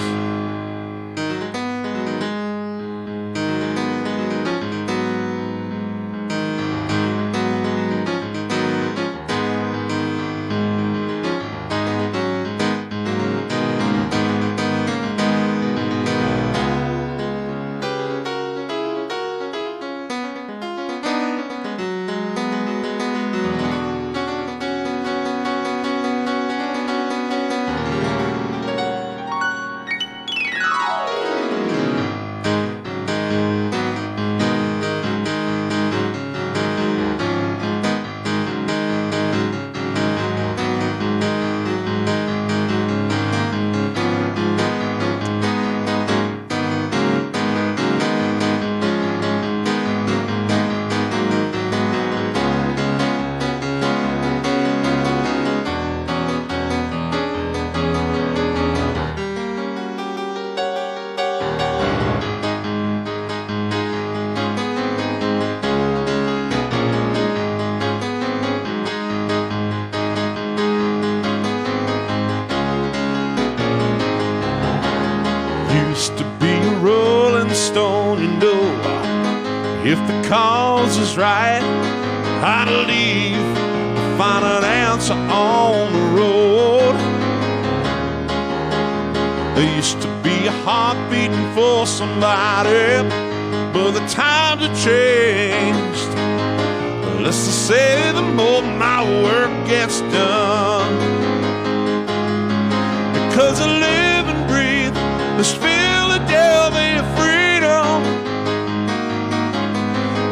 If the cause is right, I'd leave to find an answer on the road. There used to be a heart beating for somebody, but the times have changed. Let's just say the more my work gets done, because I live and breathe this Philadelphia freedom.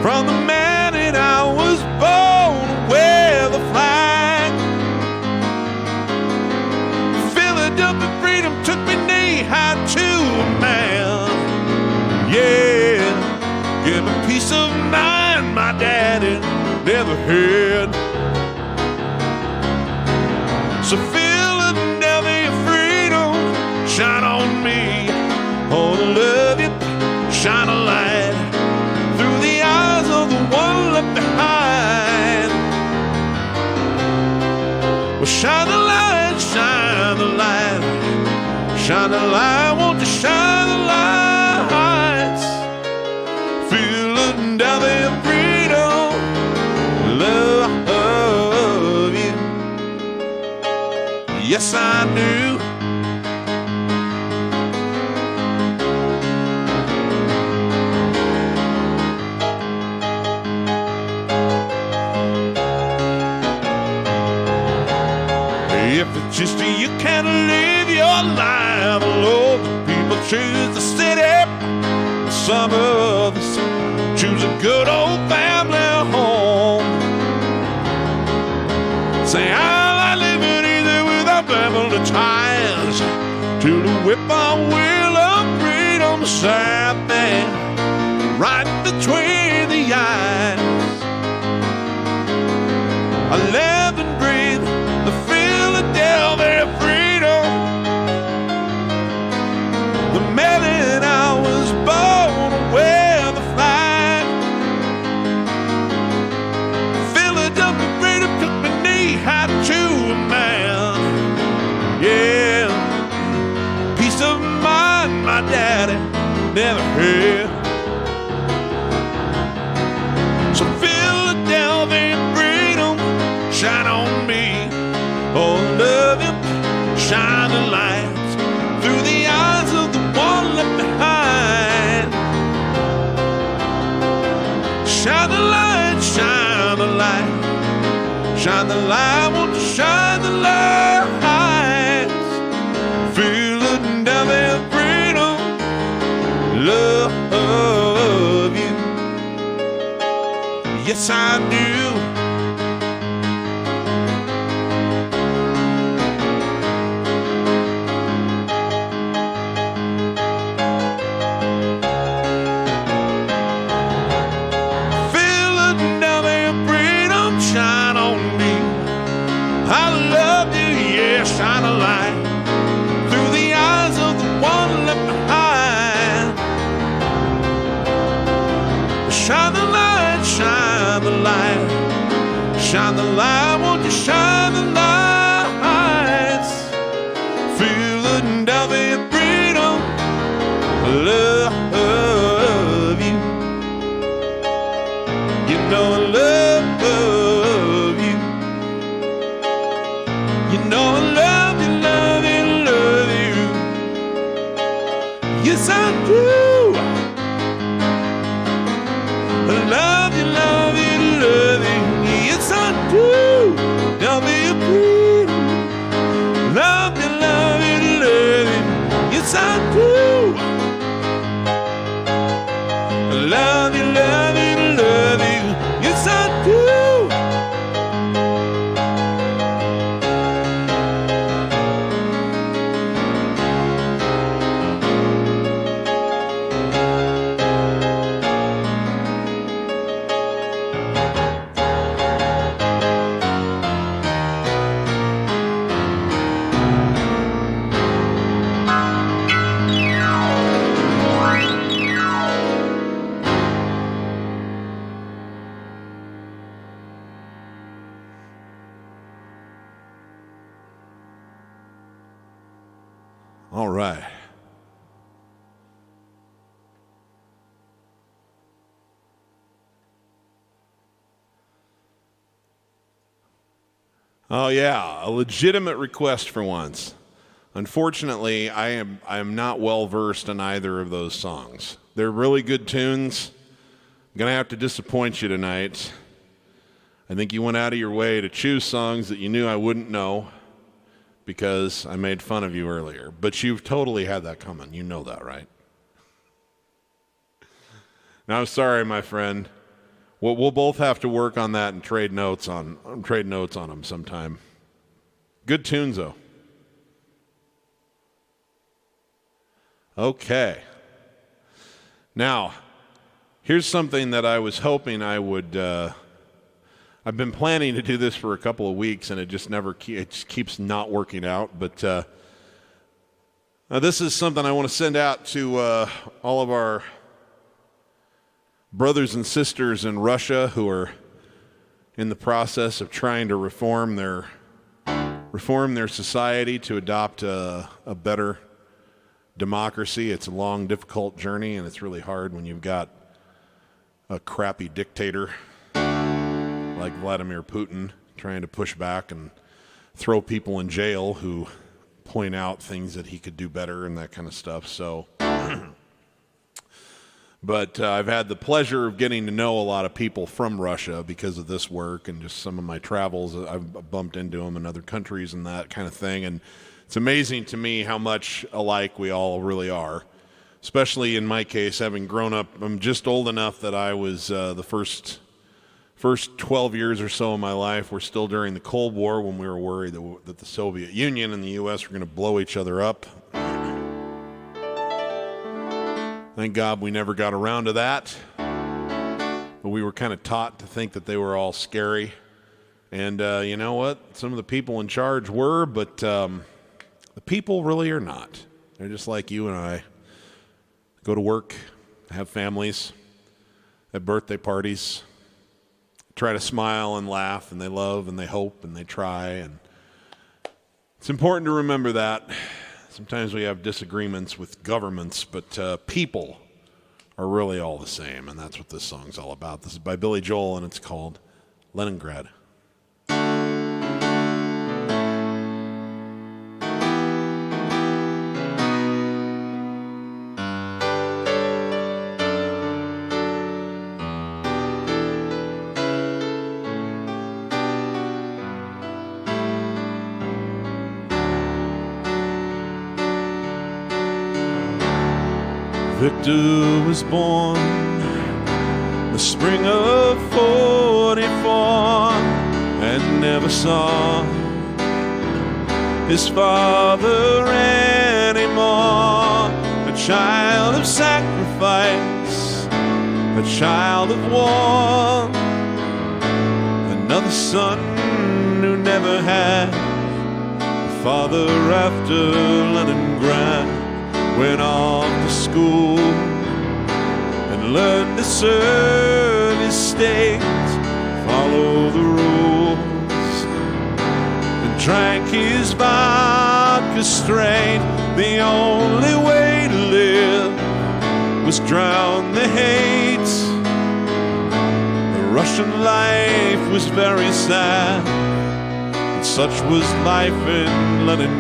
From the minute I was born, wear the flag. Philadelphia freedom took me knee-high to a man. Yeah, give me peace of mind my daddy never had. So Philadelphia freedom, shine on me. Oh, love you, shine a light through the eyes of the one left behind. Well, shine the light, shine the light, shine the light, won't you shine the lights? Philadelphia freedom, love you. Yes, I do. If it's just you can't live your life alone, people choose the city, some others choose a good old family home. Say I like living easy without family ties, till the whip-on-wheel of freedom sat me right between the eyes. I live and breathe the Philadelphia freedom. The minute I was born, wear the flag. Philadelphia freedom took me knee-high to a man. Yeah, peace of mind my daddy never had. So Philadelphia freedom, shine on me. Oh, love you, shine the light through the eyes of the one left behind. Shine the light, shine the light, shine the light, won't you shine the lights? Philadelphia freedom, love you. Yes, I do. shine the light, won't you shine the lights? Philadelphia freedom, love you. You know I love you. You know I love you, love you, love you. Yes, I do. I love you, love you, love you. Yes, I do. Love you, please. Love you, love you, love you. Yes, I do. I love you, love you, love you. Yes, I do. All right. Oh yeah, a legitimate request for once. Unfortunately, I am not well versed in either of those songs. They're really good tunes. I'm gonna have to disappoint you tonight. I think you went out of your way to choose songs that you knew I wouldn't know, because I made fun of you earlier. But you've totally had that coming. You know that, right? Now, I'm sorry, my friend. We'll both have to work on that and trade notes on them sometime. Good tunes, though. Okay. Now, here's something that I was hoping I would... I've been planning to do this for a couple of weeks, and it just keeps not working out. But this is something I want to send out to all of our brothers and sisters in Russia who are in the process of trying to reform their society to adopt a better democracy. It's a long, difficult journey, and it's really hard when you've got a crappy dictator like Vladimir Putin trying to push back and throw people in jail who point out things that he could do better and that kind of stuff. So, but I've had the pleasure of getting to know a lot of people from Russia because of this work and just some of my travels. I've bumped into them in other countries and that kind of thing. And it's amazing to me how much alike we all really are, especially in my case, having grown up. I'm just old enough that I was the first 12 years or so of my life were still during the Cold War, when we were worried that the Soviet Union and the U.S. were going to blow each other up. Thank God we never got around to that. But we were kind of taught to think that they were all scary. And you know what? Some of the people in charge were, but the people really are not. They're just like you and I. Go to work, have families, have birthday parties, try to smile and laugh, and they love and they hope and they try. And it's important to remember that. Sometimes we have disagreements with governments, but people are really all the same, and that's what this song's all about. This is by Billy Joel, and it's called Leningrad. Victor was born the spring of 44 and never saw his father anymore. A child of sacrifice, a child of war, another son who never had a father after Leningrad. Went off to school and learned to serve his state, follow the rules drank his vodka straight. The only way to live was drown the hate. The Russian life was very sad, and such was life in Leningrad.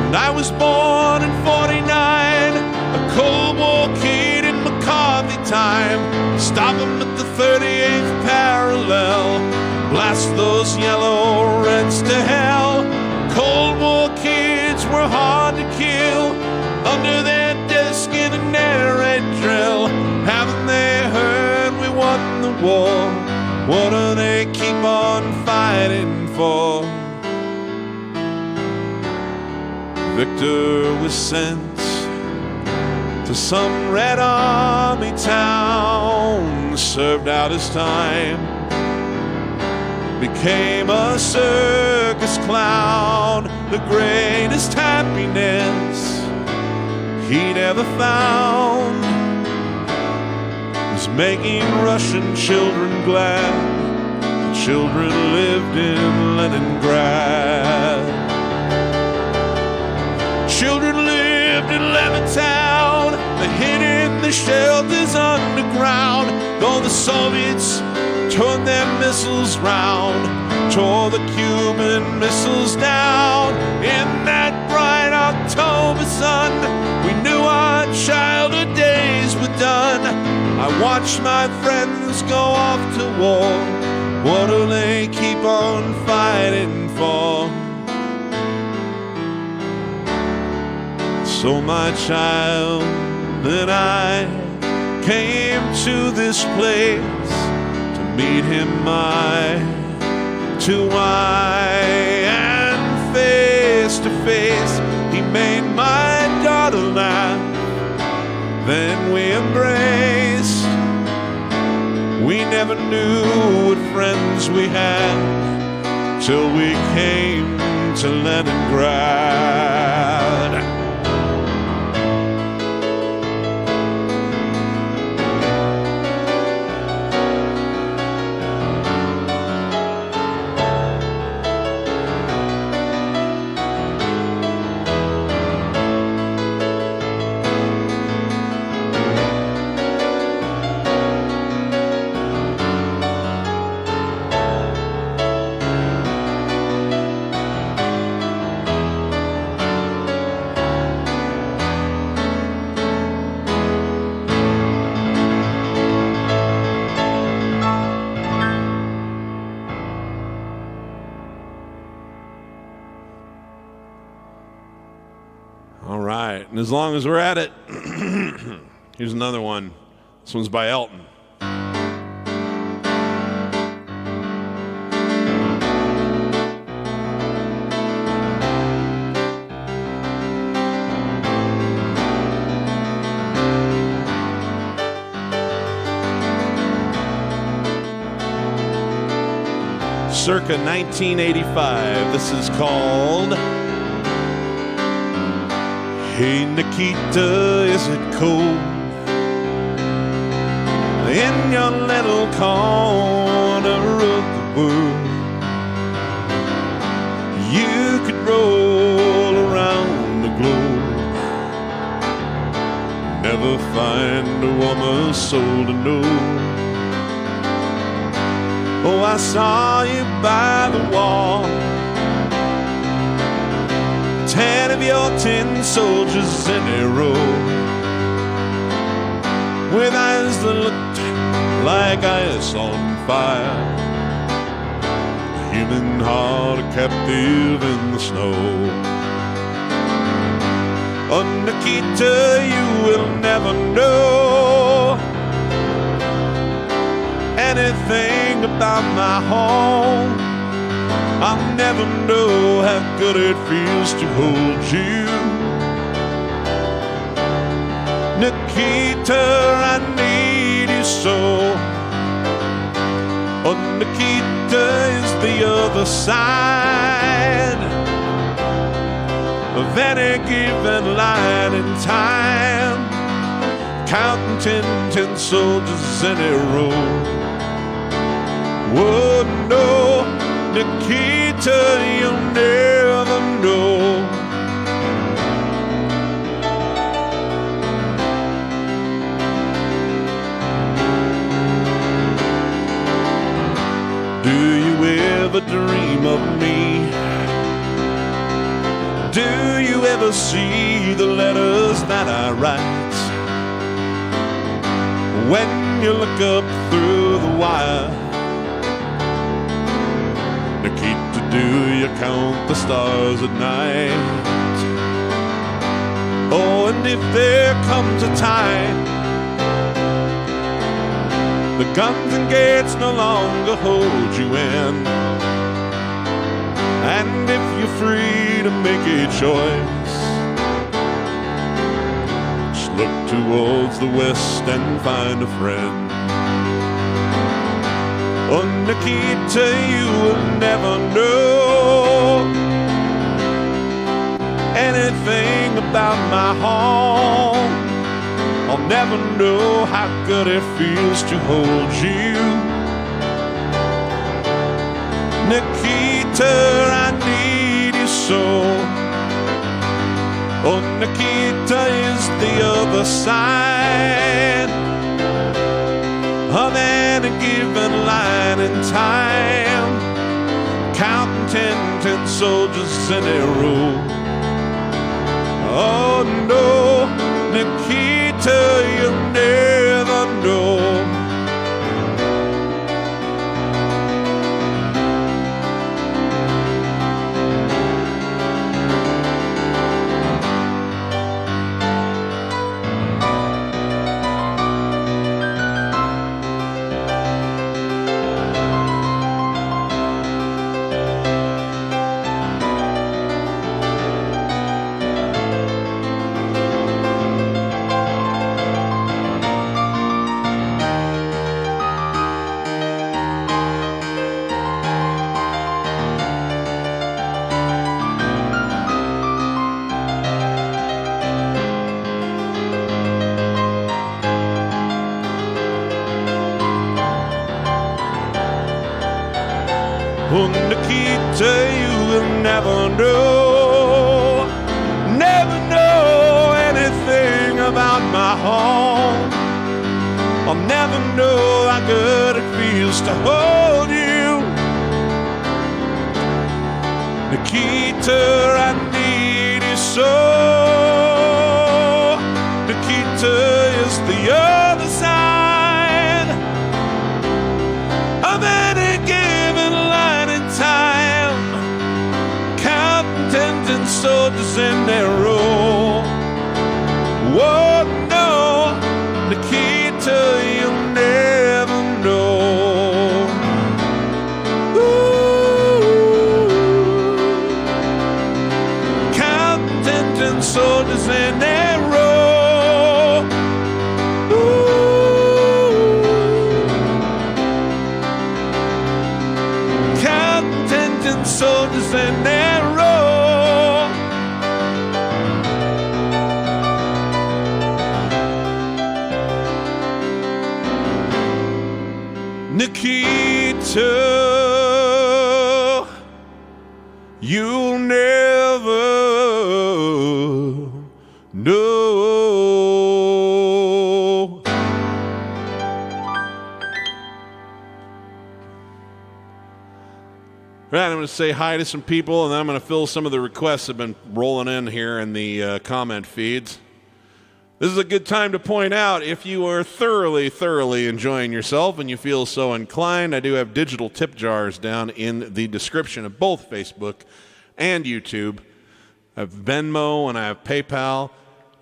And I was born in 49, a Cold War kid in McCarthy time. Stop him at the 38th parallel, blast those yellow reds to hell. Cold War kids were hard to kill, under their desk in an air raid drill. Haven't they heard we won the war? What do they keep on fighting for? Victor was sent to some Red Army town, served out his time, became a circus clown. The greatest happiness he'd ever found was making Russian children glad. The children lived in Leningrad. Children lived in Levittown, they hid in the shelters underground. Though the Soviets turned their missiles round, tore the Cuban missiles down. In that bright October sun, we knew our childhood days were done. I watched my friends go off to war. What do they keep on fighting for? So my child and I came to this place to meet him eye to eye, and face to face he made my daughter laugh. Then we embraced. We never knew what friends we had till we came to Leningrad. And as long as we're at it, here's another one. This one's by Elton. Circa 1985. This is called Hey Nikita, is it cold in your little corner of the world? You could roll around the globe, never find a woman's soul to know. Oh, I saw you by the wall, 10 of your tin soldiers in a row, with eyes that looked like ice on fire, a human heart a captive in the snow. Oh, Nikita, you will never know anything about my home. I'll never know how good it feels to hold you. Nikita, I need you so. Oh, Nikita is the other side of any given line in time, counting 10 soldiers in a row, Oh no, Nikita, you'll never know. Do you ever dream of me? Do you ever see the letters that I write? When you look up through the wire, Nikita, do you count the stars at night? Oh, and if there comes a time the guns and gates no longer hold you in, and if you're free to make a choice, just look towards the west and find a friend. Oh, Nikita, you will never know anything about my home. I'll never know how good it feels to hold you. Nikita, I need you so. Oh, Nikita is the other side of any given line in time, counting 10 soldiers in a row. Oh no, Nikita, you'll never know. Oh, Nikita, you will never know, never know anything about my home. I'll never know how good it feels to hold you. Nikita, I need you so. Nikita is the other side of any given line in time, counting 10 soldiers in their row. Oh no, Nikita, you'll never know. Ooh, counting 10 soldiers in their row. Ooh, counting 10 soldiers in their row. Nikita, you'll never know. Right, I'm going to say hi to some people, and then I'm going to fill some of the requests that have been rolling in here in the comment feeds. This is a good time to point out, if you are thoroughly enjoying yourself and you feel so inclined, I do have digital tip jars down in the description of both Facebook and YouTube. I have Venmo and I have PayPal.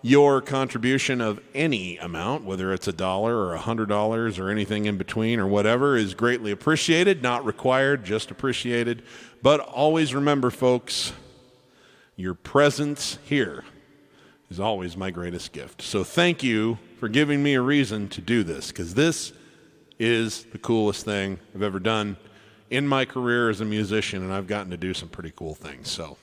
Your contribution of any amount, whether it's $1 or $100 or anything in between or whatever, is greatly appreciated. Not required, just appreciated. But always remember, folks, your presence here is always my greatest gift. So thank you for giving me a reason to do this, because this is the coolest thing I've ever done in my career as a musician, and I've gotten to do some pretty cool things. So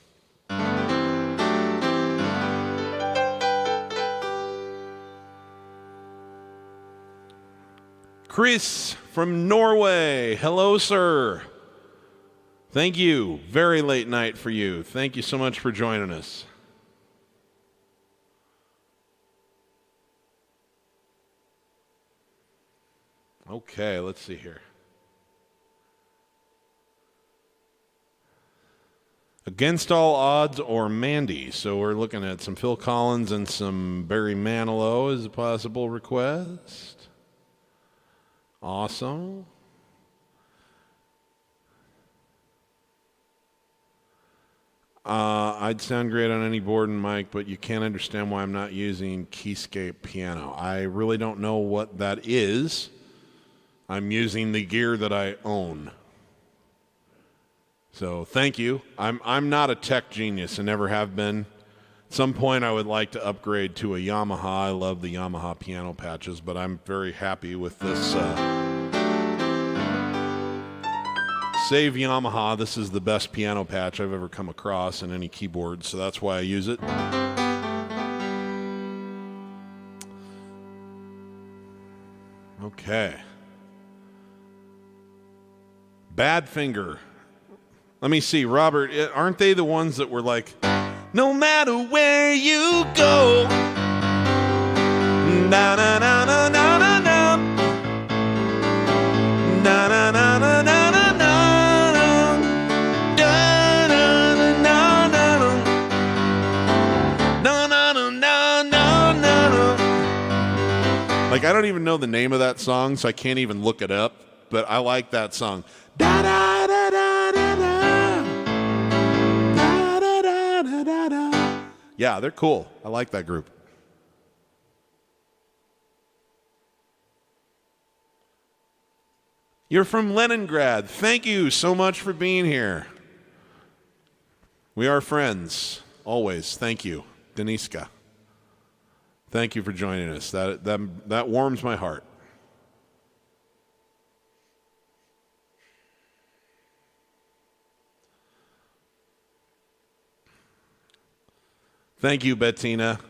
Chris from Norway. Hello, sir. Thank you. Very late night for you. Thank you so much for joining us. Okay, let's see here. Against All Odds or Mandy. So we're looking at some Phil Collins and some Barry Manilow as a possible request. Awesome. I'd sound great on any board and mic, but you can't understand why I'm not using Keyscape Piano. I really don't know what that is. I'm using the gear that I own. So thank you. I'm not a tech genius and never have been. At some point I would like to upgrade to a Yamaha. I love the Yamaha piano patches, but I'm very happy with this. Save Yamaha. This is the best piano patch I've ever come across in any keyboard, so that's why I use it. Okay. Badfinger. Let me see, Robert, aren't they the ones that were like, no matter where you go, na na na na na na na, na na na na na na na, na na na na na na. Like, I don't even know the name of that song, so I can't even look it up, but I like that song. Da da da da da da. Yeah, they're cool. I like that group. You're from Leningrad. Thank you so much for being here. We are friends, always. Thank you, Deniska. Thank you for joining us. That warms my heart. Thank you, Bettina.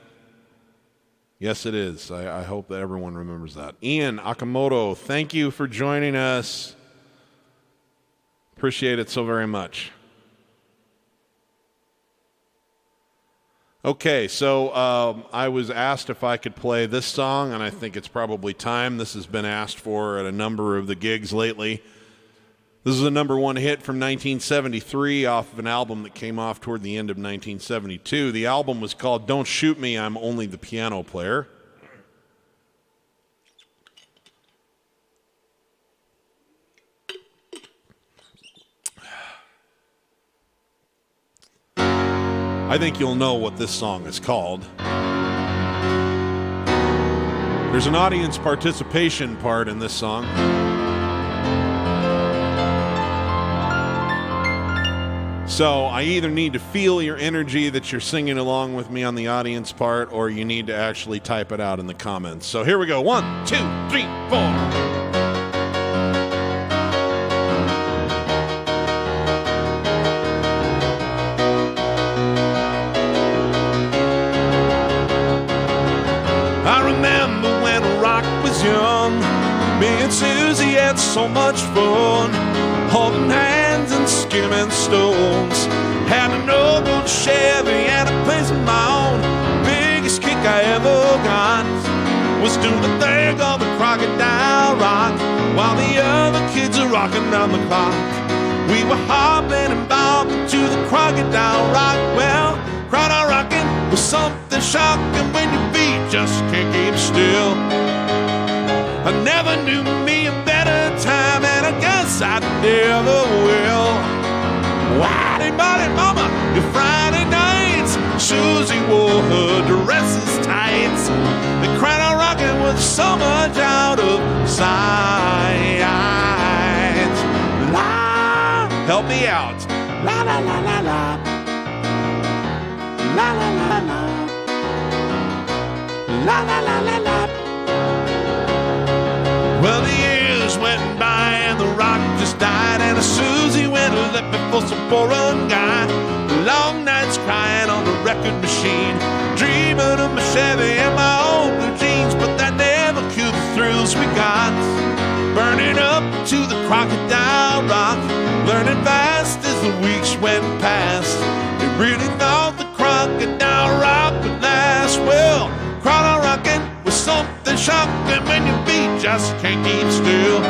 Yes, it is. I hope that everyone remembers that. Ian Akamoto, thank you for joining us. Appreciate it so very much. Okay, so I was asked if I could play this song, and I think it's probably time. This has been asked for at a number of the gigs lately. This is a number one hit from 1973 off of an album that came off toward the end of 1972. The album was called Don't Shoot Me, I'm Only the Piano Player. I think you'll know what this song is called. There's an audience participation part in this song. So I either need to feel your energy that you're singing along with me on the audience part, or you need to actually type it out in the comments. So here we go. 1, 2, 3, 4. I remember when Rock was young, me and Susie had so much fun, holding hands and skimming stones. Had an old Chevy and a place of my own. Biggest kick I ever got was doing the thing on the Crocodile Rock, while the other kids are rocking round the clock. We were hopping and bobbing to the Crocodile Rock. Well, Crocodile rocking was something shocking when your feet just can't keep still. I never knew me a better time, and I guess I never will. Whitey, mighty mama, your Friday nights, Susie wore her dresses tights. The Crocodile rocking with so much out of sight. La, help me out. La la la la la. La la la la. La la la la la. Well, the years went by and the rock just died, and Susie went and left me for some foreign guy. Long nights crying on the record machine, dreaming of my Chevy and my old blue jeans, but that never killed the thrills we got. Really thought the Crocodile Rock would last. Well, Crocodile rocking was something shocking when your feet just can't keep still.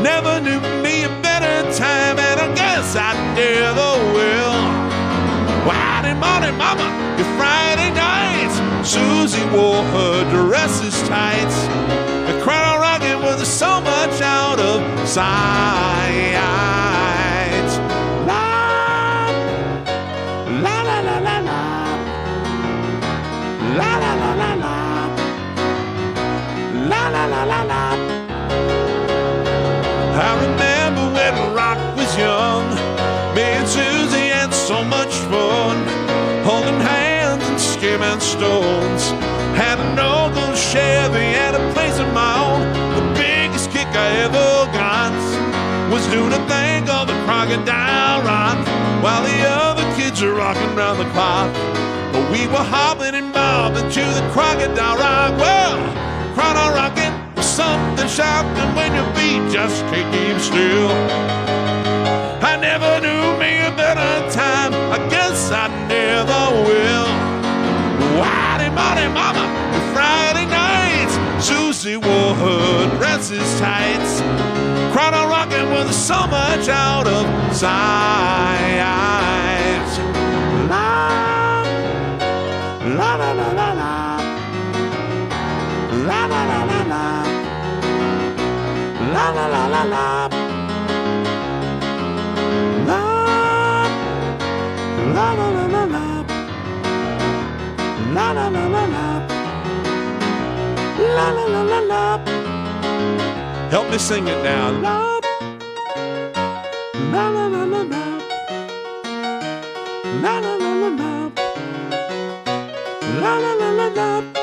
Never knew me a better time, and I guess I never will. Friday morning, mama, your Friday nights. Susie wore her dresses tights. The crowd rocking was so much out of sight. La la la la la la la la la la la la la la la. I remember when Rock was young, me and Susie had so much fun, holding hands and skimming stones. Had an old gold Chevy and a place of my own. The biggest kick I ever got was doing a thing called the Crocodile Rock, while the other kids are rocking round the clock. But we were hopping and bobbing to the Crocodile Rock. Well, Crocodile rocking was something shocking when your feet just can't keep still. I never knew me a better time. I guess I never will. Friday morning, mama, and Friday nights. Susie wore her dresses tights. Crowd rocking with so much out of sight. La la la la la la la la la la la la la la la. La la la la la la la la la la la la la la. Help me sing it now. La la la la la la la la la la la la la la.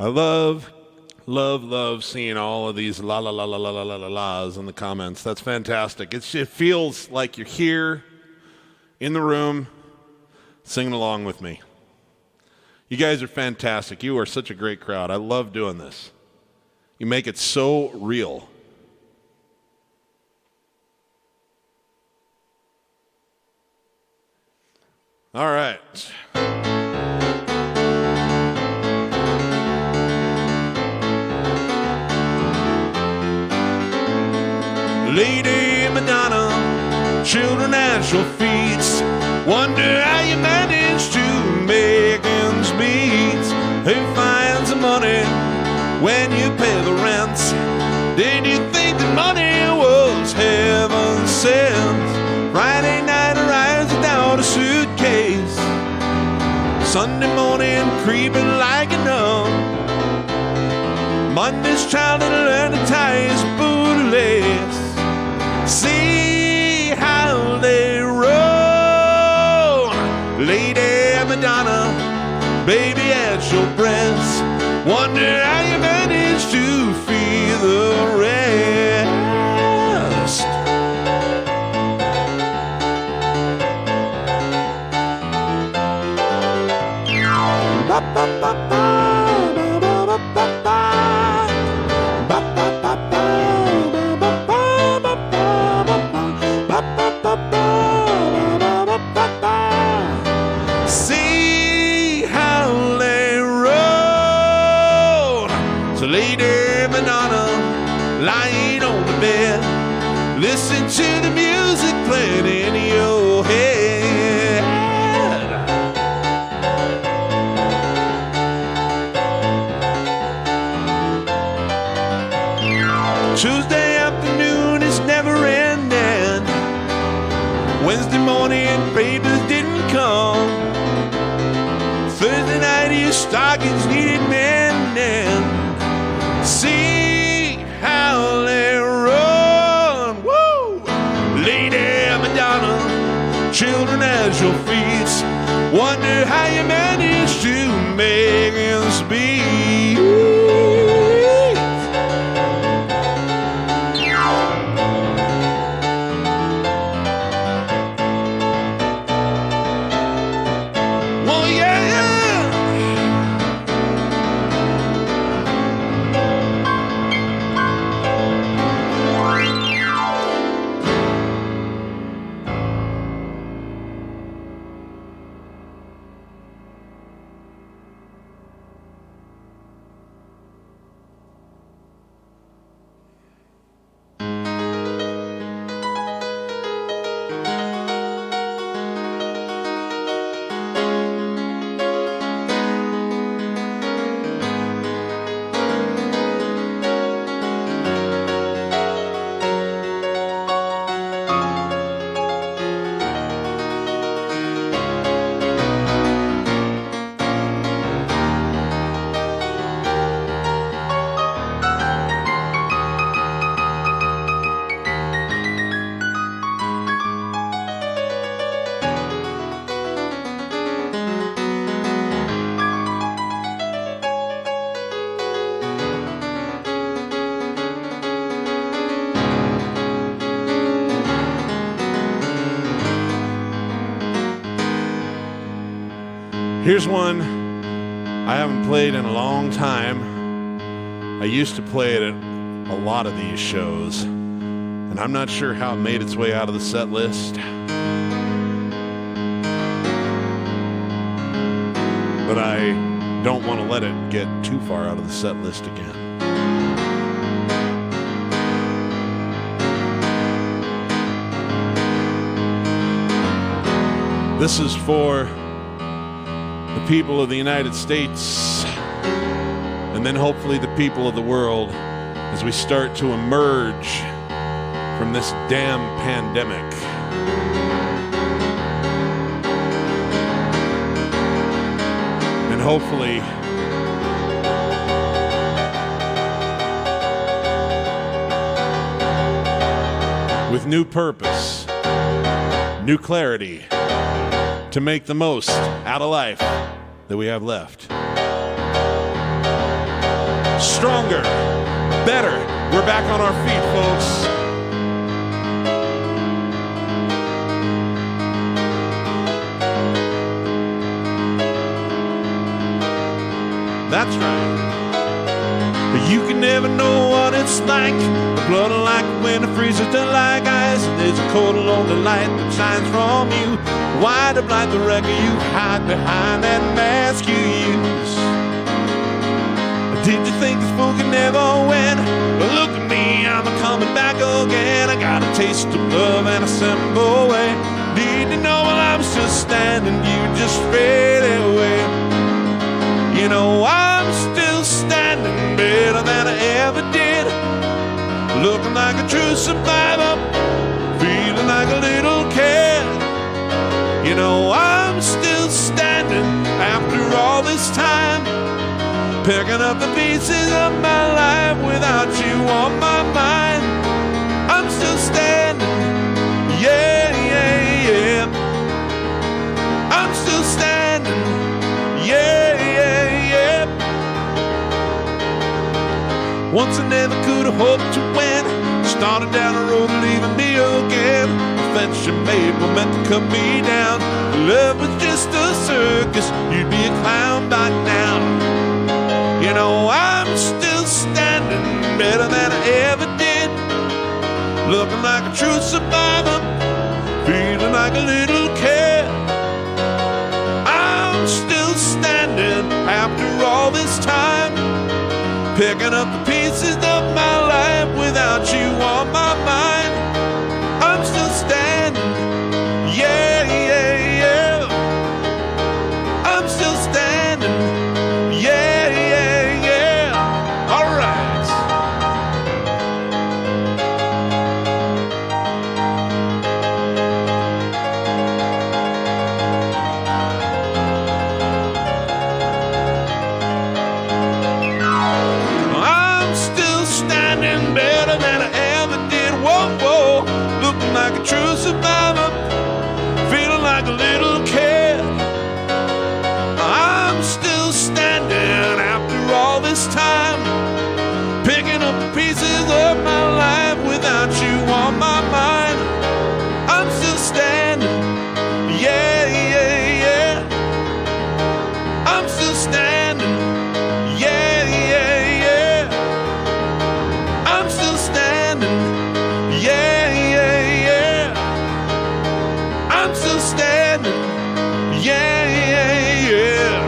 I love Love seeing all of these la la la la la la la la la's in the comments. That's fantastic. It feels like you're here in the room singing along with me. You guys are fantastic. You are such a great crowd. I love doing this. You make it so real. All right. Lady Madonna, children at your feet, wonder how you manage to make ends meet. Who finds the money when you pay the rent? Did you think that money was heaven sent? Friday night arrives without a suitcase, Sunday morning creeping like a nun. Monday's child and learn to tie his bootlace. See how they roll. Lady Madonna, baby at your breast, wonder how you manage to feel the rest. Ba, ba, ba, ba. See how they roll. So Lady Madonna, lying on the bed, listen to the music playing in your head. Tuesday afternoon is never ending. Wednesday morning papers didn't come. Thursday night your stockings needed mending. See how they run. Woo! Lady Madonna, children at your feet, wonder how you manage to make ends meet. Here's one I haven't played in a long time. I used to play it at a lot of these shows, and I'm not sure how it made its way out of the set list. But I don't want to let it get too far out of the set list again. This is for the people of the United States, and then hopefully the people of the world, as we start to emerge from this damn pandemic. And hopefully with new purpose, new clarity, to make the most out of life that we have left. stronger, better. We're back on our feet, folks. That's right. But you can never know what it's like. The blood like when it freezes to like ice. There's a cold lonely light that shines from you. Why to blind the wrecker you hide behind that mask you use? Did you think this fool could never win? Well, look at me, I'm coming back again. I got a taste of love and a simple way. Need to know while I'm still standing, you just fade away. You know I'm still standing better than I ever did. Looking like a true survivor, feeling like a little kid. You know I'm still standing after all this time, picking up the pieces of my life without you on my mind. I'm still standing, yeah, yeah, yeah. I'm still standing, yeah, yeah, yeah. Once I never could have hoped to win. Started down the road leaving me again. The fence you made were meant to cut me down. Love was just a circus, you'd be a clown by now. You know I'm still standing better than I ever did. Looking like a true survivor, feeling like a little kid. I'm still standing after all this time, picking up the pieces of my life without you on my mind. I'm still standing, yeah, yeah, yeah. I'm still standing, yeah, yeah, yeah. All right. I'm still standing better than I ever did. Whoa, whoa. Looking like a true survivor, feeling like a little kid. I'm still standing after all this time, picking up the pieces of my life without you on my mind. I'm still standing, yeah, yeah, yeah. I'm still standing, yeah, yeah, yeah. I'm still standing, yeah, yeah, yeah. I'm still standing, yeah, yeah, yeah.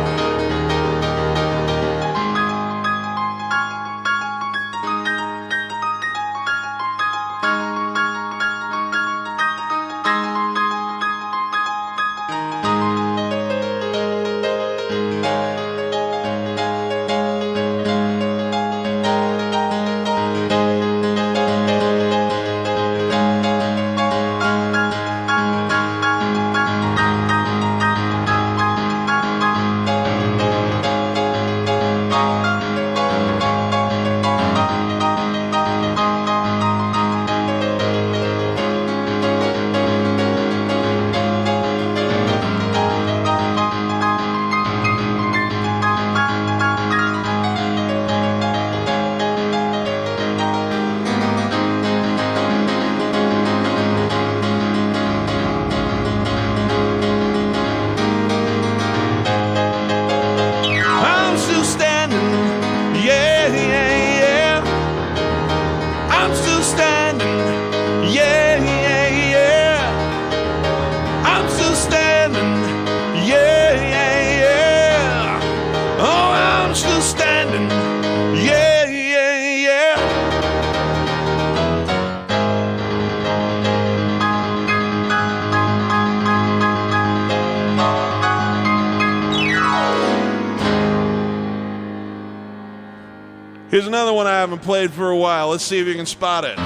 I'm still standing, yeah, yeah, yeah. I'm still standing, yeah, yeah, yeah. I'm still standing, yeah, yeah, yeah. Oh, I'm still standing, yeah, yeah, yeah. Here's another one I haven't played for a while. Let's see if you can spot it.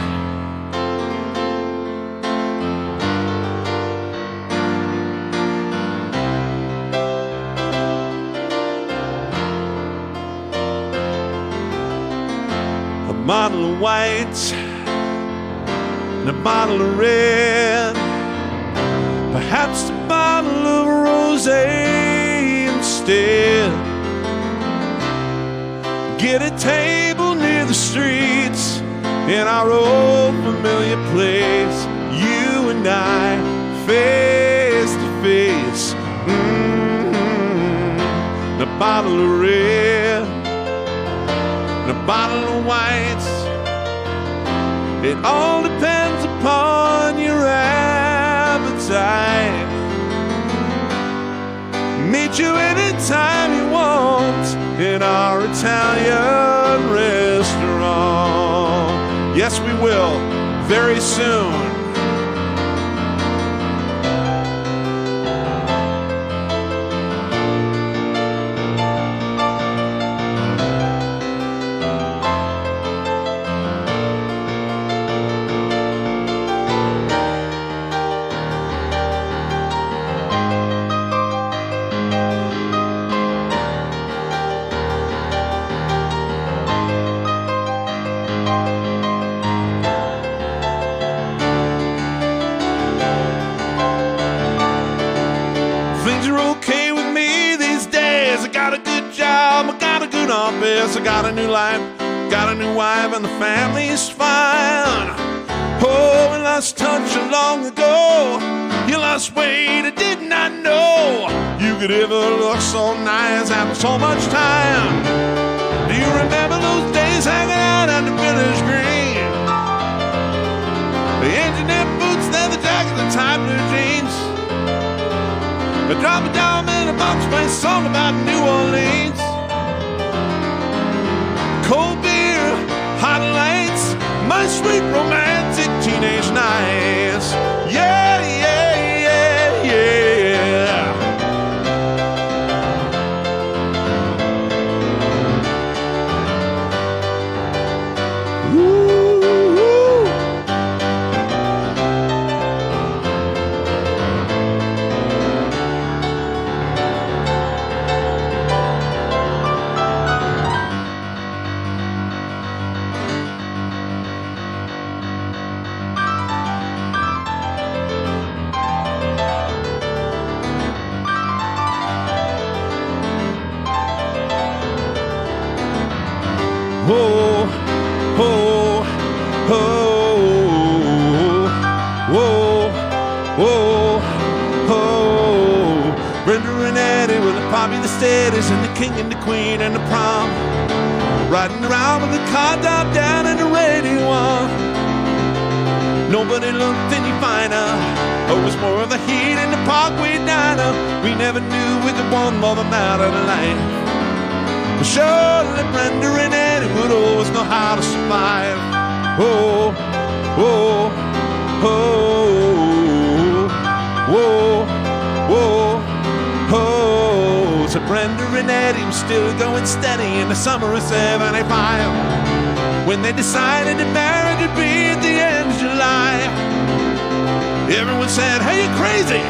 A bottle of white and a bottle of red, perhaps a bottle of rosé instead. get a table near the streets in our old familiar place. You and I, face to face. A bottle of red and a bottle of white. It all depends upon your appetite. Meet you anytime you want in our Italian restaurant. Yes, we will, very soon. I got a new life, got a new wife, and the family's fine. Oh, we lost touch long ago. You lost weight, I did not know you could ever look so nice after so much time. Do you remember those days hanging out at the village green? The engineer boots, leather jacket, and tight blue jeans. A drop of down in a box play song about New Orleans. Cold beer, hot lights, my sweet romantic teenage nights. Yeah, yeah, yeah, yeah. Ooh. Whoa, whoa, whoa, whoa, whoa, whoa. Brenda and Eddie were the popular status and the king and the queen and the prom. Riding around with the car top down and the radio on. Nobody looked any finer. Oh, it was more of the heat in the Parkway diner. We never knew we could want more than that in life. But surely Brenda and Eddie would always know how to survive. Oh, oh, oh, whoa, whoa, oh. So Brenda and Eddie were still going steady in the summer of '75 when they decided that marriage would be at the end of July. Everyone said, hey, you're crazy,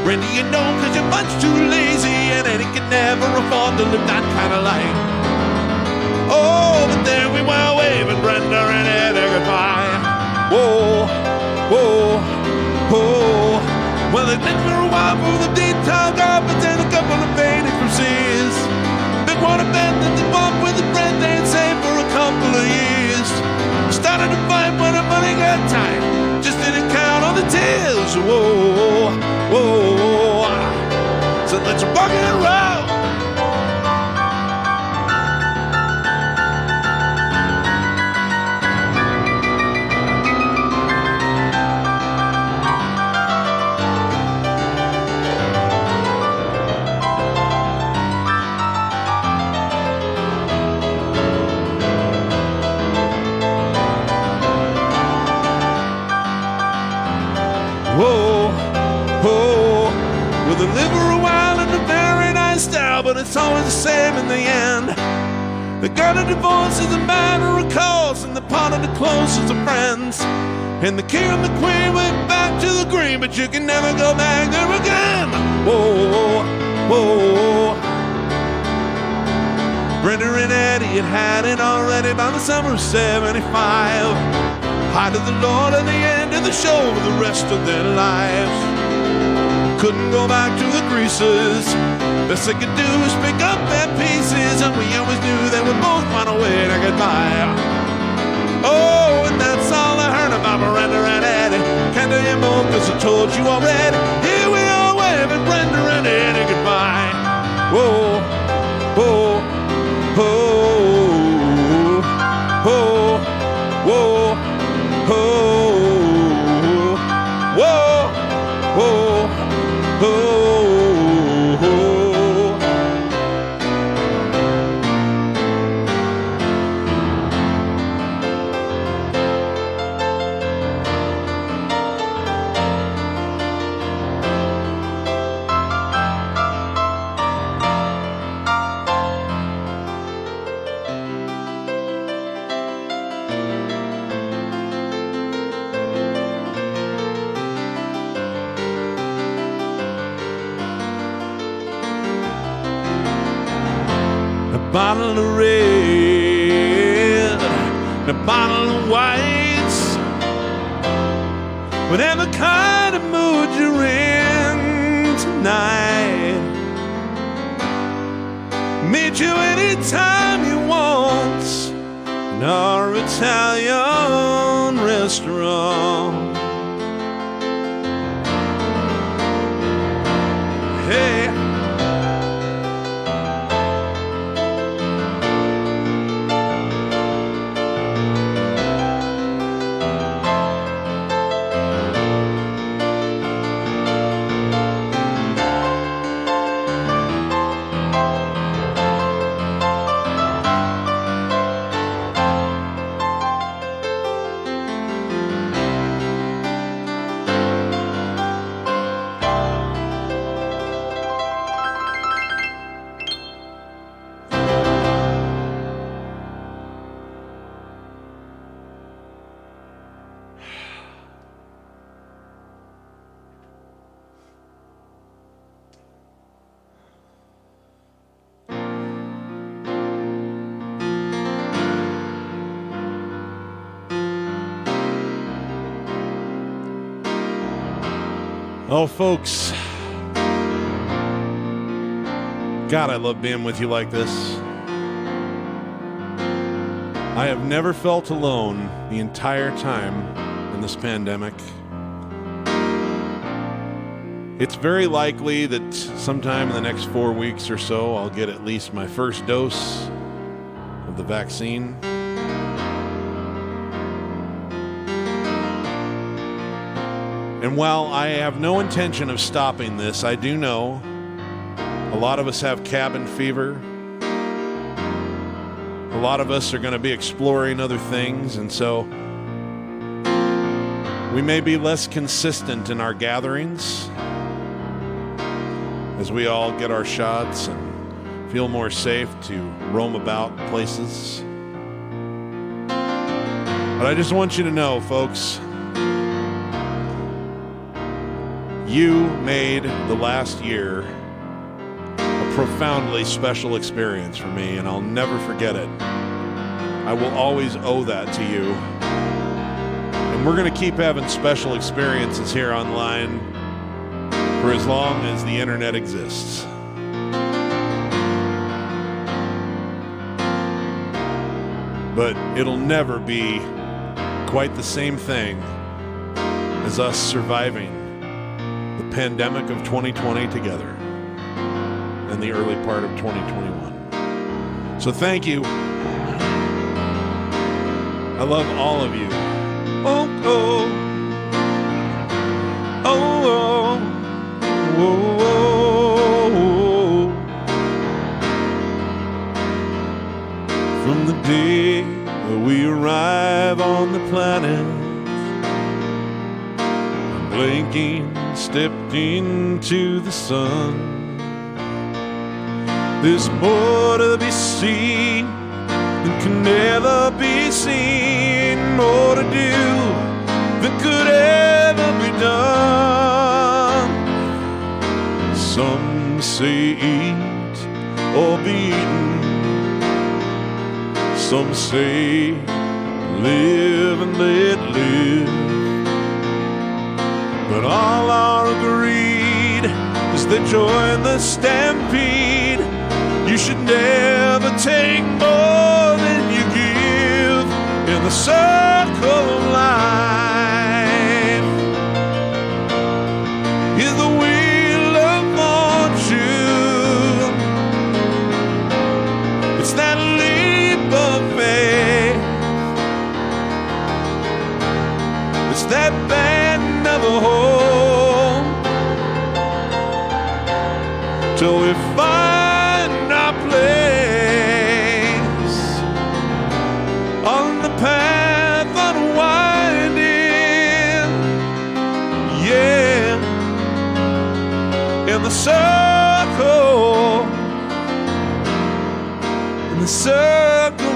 Brenda, you know, 'cause you're much too lazy, and Eddie could never afford to live that kind of life. Oh, but there we were waving Brenda and Eddie goodbye. Whoa, whoa, whoa. Well, it took for a while for the detail carpets and a couple of bathing proceeds. Big water bed that they bought with the bread they'd saved for a couple of years. Started to fight when the money got tight, just didn't count on the tears. Whoa, whoa. So let's rock and roll. Whoa, whoa. Well, they live for a while in a very nice style, but it's always the same in the end. They got a divorce as a matter of course, and they're part of the closest of friends. And the king and the queen went back to the green, but you can never go back there again. Whoa, whoa. Brenda and Eddie had it already by the summer of '75. High to the Lord at the end of the show for the rest of their lives. couldn't go back to the greasers. Best they could do is pick up their pieces, and we always knew they would both find a way to get by. Oh, and that's all I heard about Miranda and Eddie. Can't tell you more cause I told you already. Here we are waving Brenda and Eddie goodbye. Whoa, whoa, whoa, whoa, whoa, whoa, whoa, whoa, whoa. Bottle of red, a bottle of whites. Whatever kind of mood you're in tonight, meet you anytime you want in our Italian restaurant. Hey. Oh, folks, God, I love being with you like this. I have never felt alone the entire time in this pandemic. It's very likely that sometime in the next 4 weeks or so, I'll get at least my first dose of the vaccine. And while I have no intention of stopping this, I do know a lot of us have cabin fever. A lot of us are going to be exploring other things, and so we may be less consistent in our gatherings as we all get our shots and feel more safe to roam about places. But I just want you to know, folks, you made the last year a profoundly special experience for me, and I'll never forget it. I will always owe that to you. And we're going to keep having special experiences here online for as long as the internet exists. But it'll never be quite the same thing as us surviving the pandemic of 2020 together and the early part of 2021. So thank you. I love all of you. Oh, oh, oh, oh, oh, oh. From the day that we arrive on the planet, blinking stepped into the sun. There's more to be seen than can never be seen, more to do than could ever be done. Some say eat or be eaten, some say live and let live. But all are agreed join the stampede. You should never take more than you give in the circle of life. Is the wheel of fortune. It's that leap of faith. It's that band of a hope till we find our place on the path unwinding, yeah, in the circle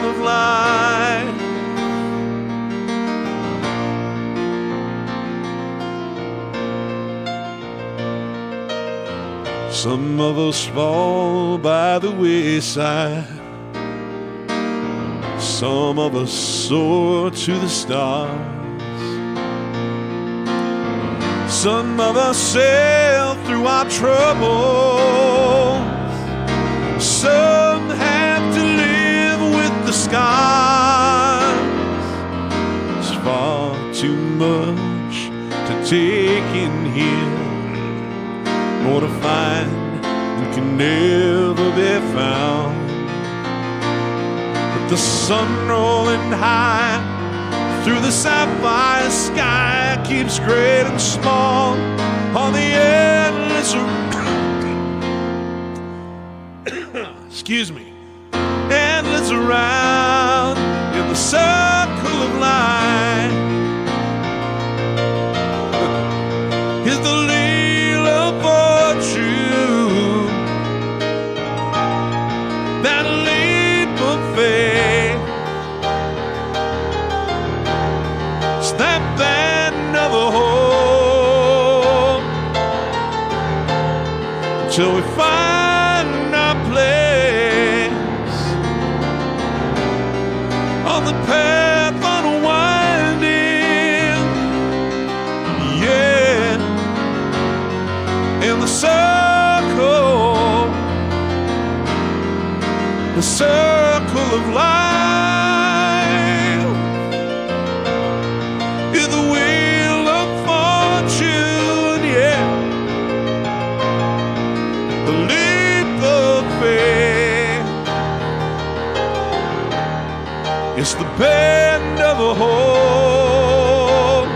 of life. Some of us fall by the wayside. Some of us soar to the stars. Some of us sail through our troubles. Some have to live with the scars. It's far too much to take in here, more to find than can never be found. But the sun rolling high through the sapphire sky keeps great and small on the endless excuse me, endless around in the circle of life. Is the wheel of fortune, that leap of faith. It's that band of a hope till we find our place on the path unwinding, yeah, in the circle of life. Is the wheel of fortune, yeah, the leap of faith. It's the bend of a hope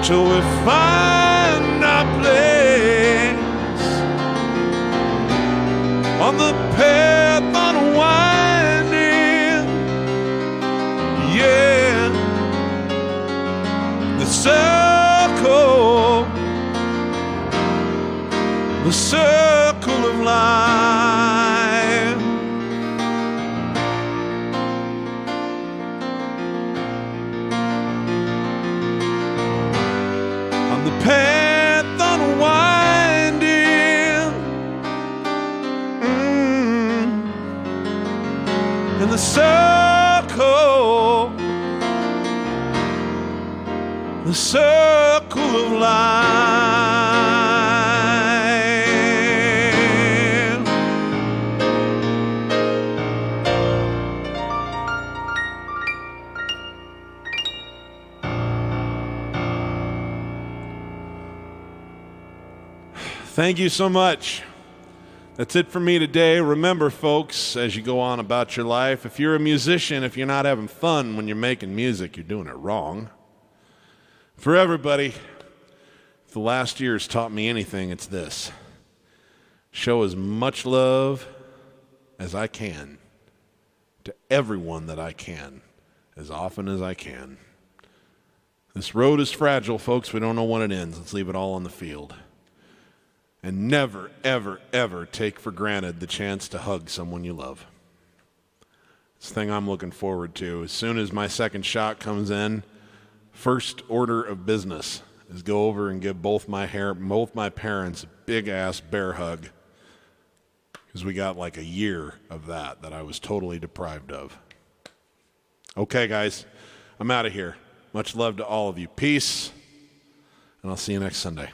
till we find our place on the path unwinding, yeah, the circle of life. On the path unwinding, in the circle of life. Thank you so much. That's it for me today. Remember, folks, as you go on about your life, if you're a musician, if you're not having fun when you're making music, you're doing it wrong. For everybody, if the last year has taught me anything, it's this: show as much love as I can to everyone that I can, as often as I can. This road is fragile, folks. We don't know when it ends. Let's leave it all on the field. And never, ever, ever take for granted the chance to hug someone you love. This thing I'm looking forward to. As soon as my second shot comes in, first order of business is go over and give both my parents a big-ass bear hug, because we got like a year of that I was totally deprived of. Okay, guys, I'm out of here. Much love to all of you. Peace, and I'll see you next Sunday.